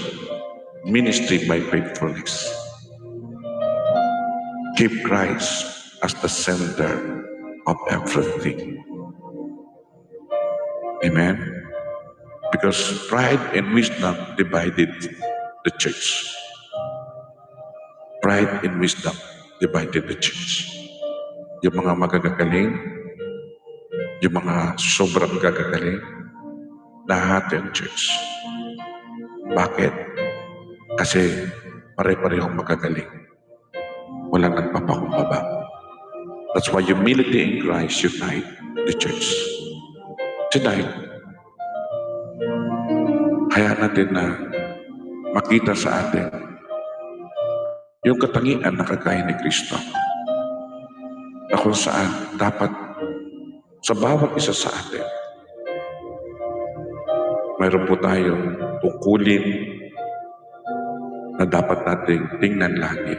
ministry by faithfulness. Keep Christ as the center of everything. Amen? Because pride and wisdom divided the church. Pride and wisdom divided the church. Yung mga magagagaling, yung mga sobrang gagagaling, lahat yung church. Bakit? Kasi pare-parehong magagaling. Walang nagpapakumbaba. That's why humility in Christ unite the church. Tonight, hayaan natin na makita sa atin yung katangian na kagaya ni Kristo na kung saan dapat sa bawat isa sa atin mayroon po tayong tungkulin na dapat nating tingnan lagi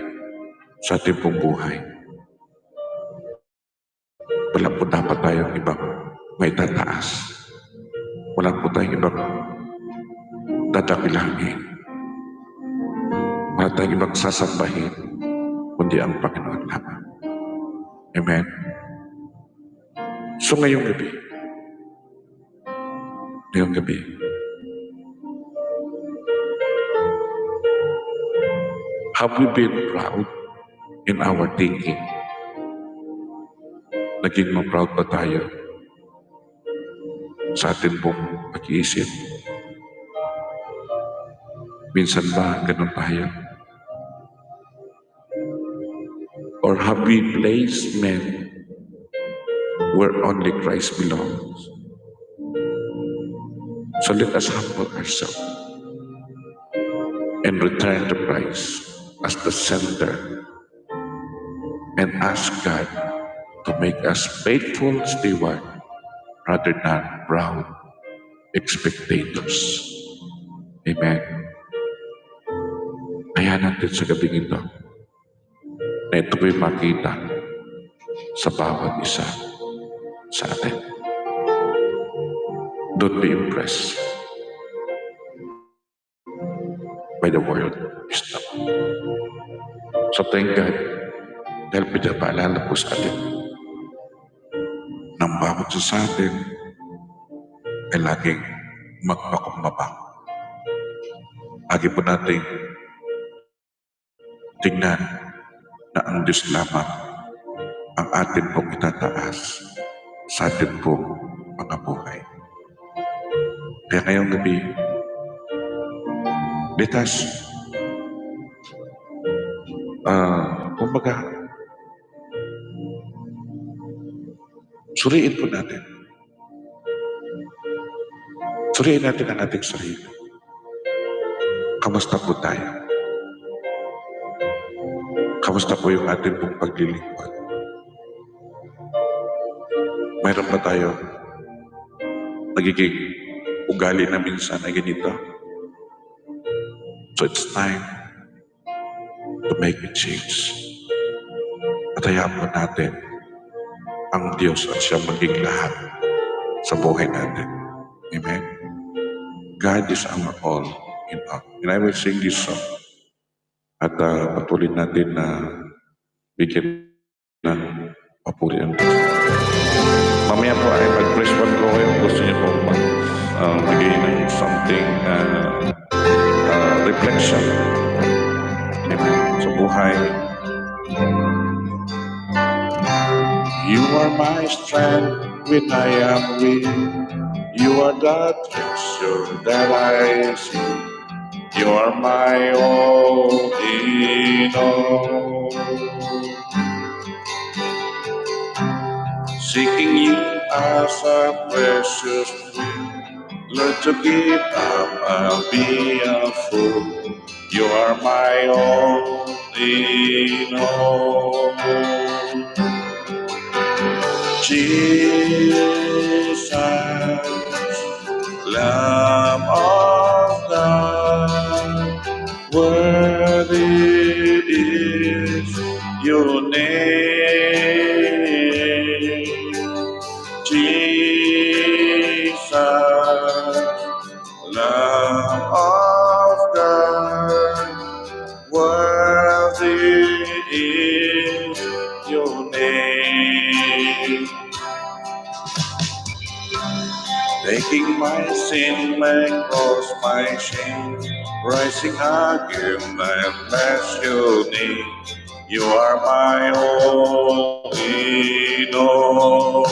sa ating pong buhay. Wala po dapat tayong ibang may tataas. Wala po tayong ibang dadakilangin. Wala tayong ibang sasambahin, kundi ang Panginoon lamang. Amen? So ngayong gabi, have we been proud in our thinking? Naging ma-proud ba tayo sa ating pong pag-iisip? Minsan ba ganun tayo? Or have we placed men where only Christ belongs? So let us humble ourselves and return to Christ as the center and ask God to make us faithful steward rather than proud spectators. Amen. Kaya natin sa gabing ito na ito po'y makita sa bawat isa sa atin. Don't be impressed by the world wisdom. So thank God dahil pinapaalala po sa atin ng bawat isa sa atin ay laging magpakumbaba. Lagi po natin tingnan na ang Diyos lamang ang atin pong itataas sa atin pong mga buhay. Kaya ngayong gabi, let us kumbaga suriin po natin. Suriin natin ang ating sarili. Kamusta po tayo? Kamusta po yung ating pong paglilingkod? Mayroon ba tayo nagiging ugali na minsan na ganito? So it's time to make a change. At hayaan po natin ang Diyos at siya maging lahat sa buhay natin. Amen? God is our all in all. And I will sing this song. At patuloy natin na bigyan ng papuri ang Diyos. Mamaya po ay mag-press one po kayo. Gusto niyo po magbigay ng something reflection. Amen. Sa buhay. You are my strength when I am weak. You are the treasure that I see. You are my all in all. Seeking you as a precious thing. Lord, to give up, I'll be a fool. You are my all in all. Jesus, Lamb of God, worthy is your name. Jesus, Lamb of God, worthy is your name. Taking my sin, my cross, my shame, rising again, I bless your name. You are my all in all.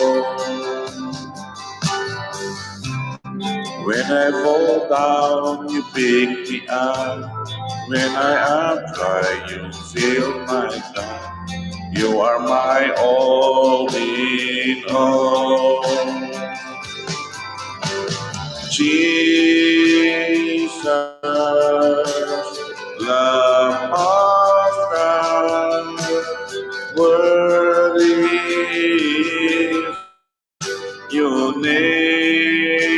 When I fall down, you pick me up. When I am dry, you fill my cup. You are my all in all. Jesus, Lamb of God, worthy is your name.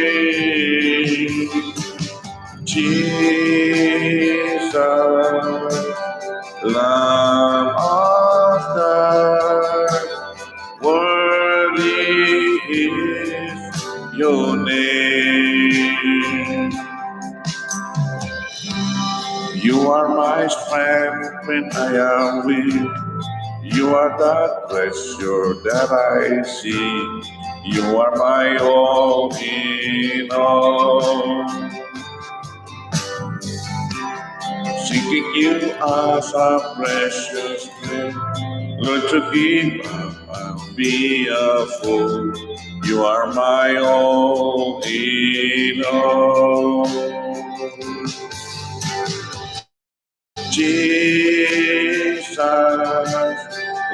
Jesus, Lamb of God, worthy is your name. You are my strength when I am weak. You are the treasure that I see. You are my all in all. Seeking you as a precious thing. Lord, to give up, I'll be a fool. You are my all in all. Jesus,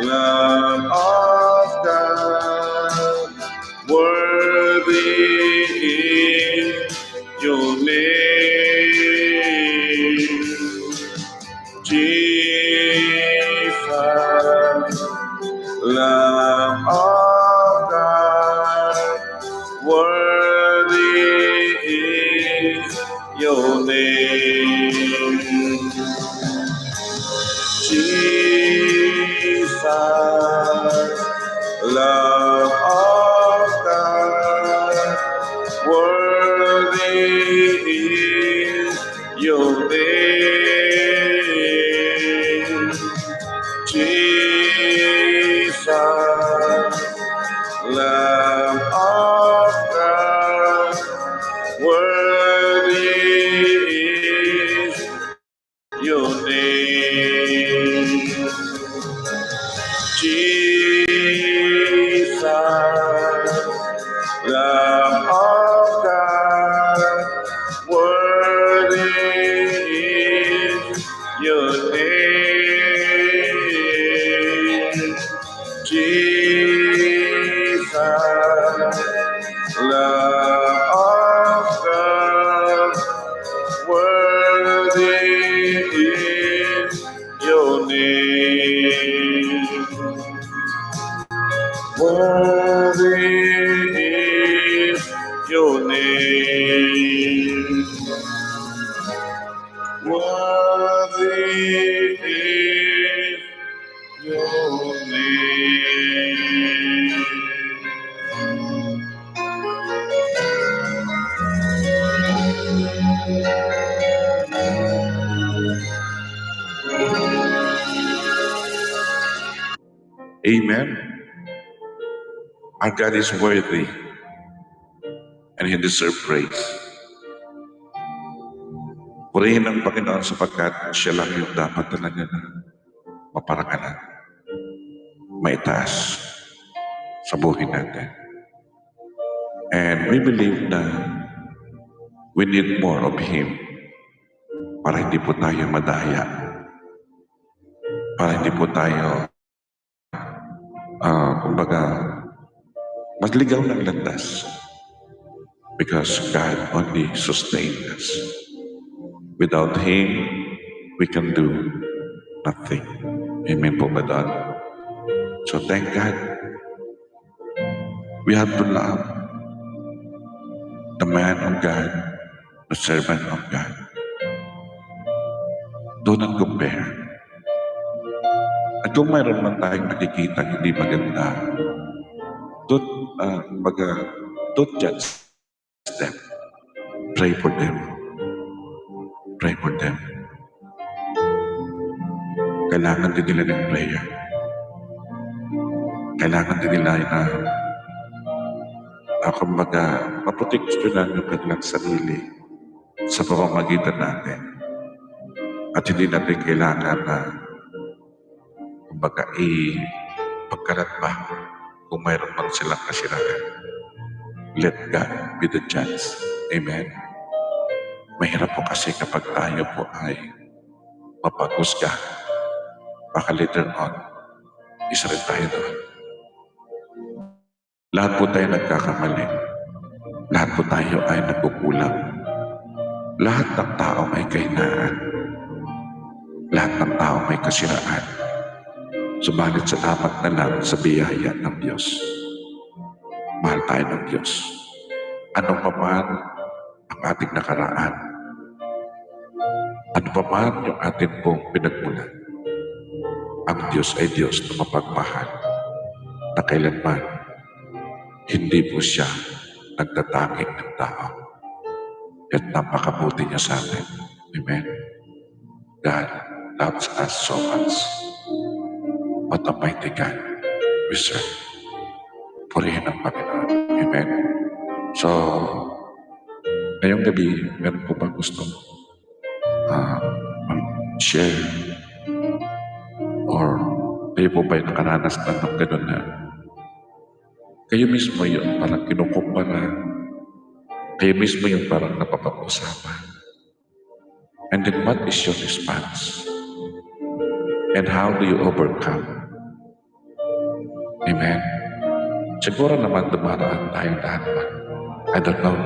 Lamb of God, worthy is your name. Jesus, Lamb of God, worthy is your name. Jesus, Lamb of God, worthy is your name. Jesus, Lamb of God, worthy is your name. Jesus, Lamb of God, worthy is your name. Jesus, Lamb of God, worthy is your name. Worthy is your name. Worthy is your name. Amen. Our God is worthy and He deserves praise. Purihin ang Panginoon sapagkat Siya lang yung dapat talaga na maparangalan, maitaas sa buhay natin. And we believe na we need more of Him para hindi po tayo madaya, para hindi po tayo, kumbaga, magligaw ng landas. Because God only sustains us. Without Him, we can do nothing. Amen po ba doon? So thank God. We have to love the man of God, the servant of God. Do not compare. At kung mayroon man tayong nakikita hindi maganda, don't judge them. Pray for them. Pray for them. Kailangan din nila ng prayer. Kailangan din nila na kumbaga, maproteksyonan yung kanilang sarili sa pamamagitan natin. At hindi natin kailangan na kumbaga ipagkalat pa kung mayroon man silang kasiraan. Let God be the judge. Amen. Mahirap po kasi kapag tayo po ay mapaghusga, baka later on, isa rin tayo doon. Lahat po tayo nagkakamali. Lahat po tayo ay nagkukulang. Lahat ng tao may kahinaan. Lahat ng tao may kasiraan. Subalit salamat na lang sa biyaya ng Diyos. Mahal tayo ng Diyos. Anong paman ang ating nakaraan, ano paman yung ating pong pinagmulan, ang Diyos ay Diyos na mapagmahal, na kailanman hindi po siya nagtatanging ng tao. At napakabuti niya sa atin. Amen. God loves us so much. What a mighty God we serve. Purihin ang Panginoon. Amen. So, ngayong gabi, meron po ba gustong share? Or kayo po ba'y nakaranas na ng gano'n na kayo mismo yung parang kinukumpara, kayo mismo yung parang napapag-usapan? And then what is your response? And how do you overcome? Amen. Siguro naman dumaraan tayong lahat pa. I don't know.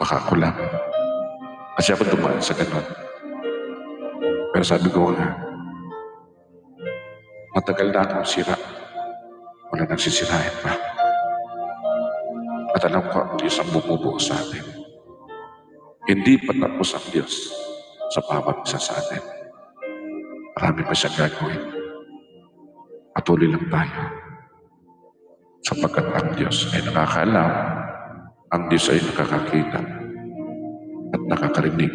Baka ako lang. Kasi ako dumaan sa ganun. Pero sabi ko nga, matagal na akong sira. Wala nagsisirahin pa. At alam ko ang Diyos ang bumubuo sa atin. Hindi pa tapos ang Diyos sa bawat isa sa atin. Marami pa siyang gagawin. Patuloy lang tayo. Sapagkat ang Diyos ay nakakaalam, ang Diyos ay nakakakita at nakakarinig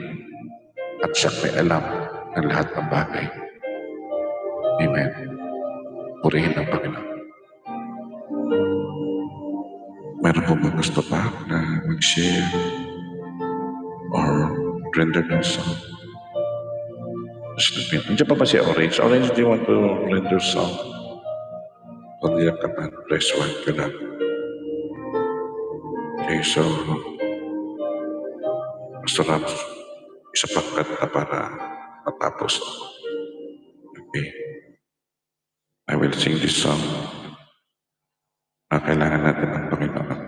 at siya may alam ng lahat ng bagay. Amen. Purihin ang Panginoon. Meron po ba gusto pa na mag-share or render ng song? Nandiyan pa ba si Orange? Orange, do you want to render song? Kung niya ka man, press 1 ka lang. Okay, so gusto na isa pang kanta para matapos. Okay. I will sing this song na kailangan natin ng Panginoon.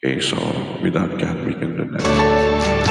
Okay, so without God, we can do nothing.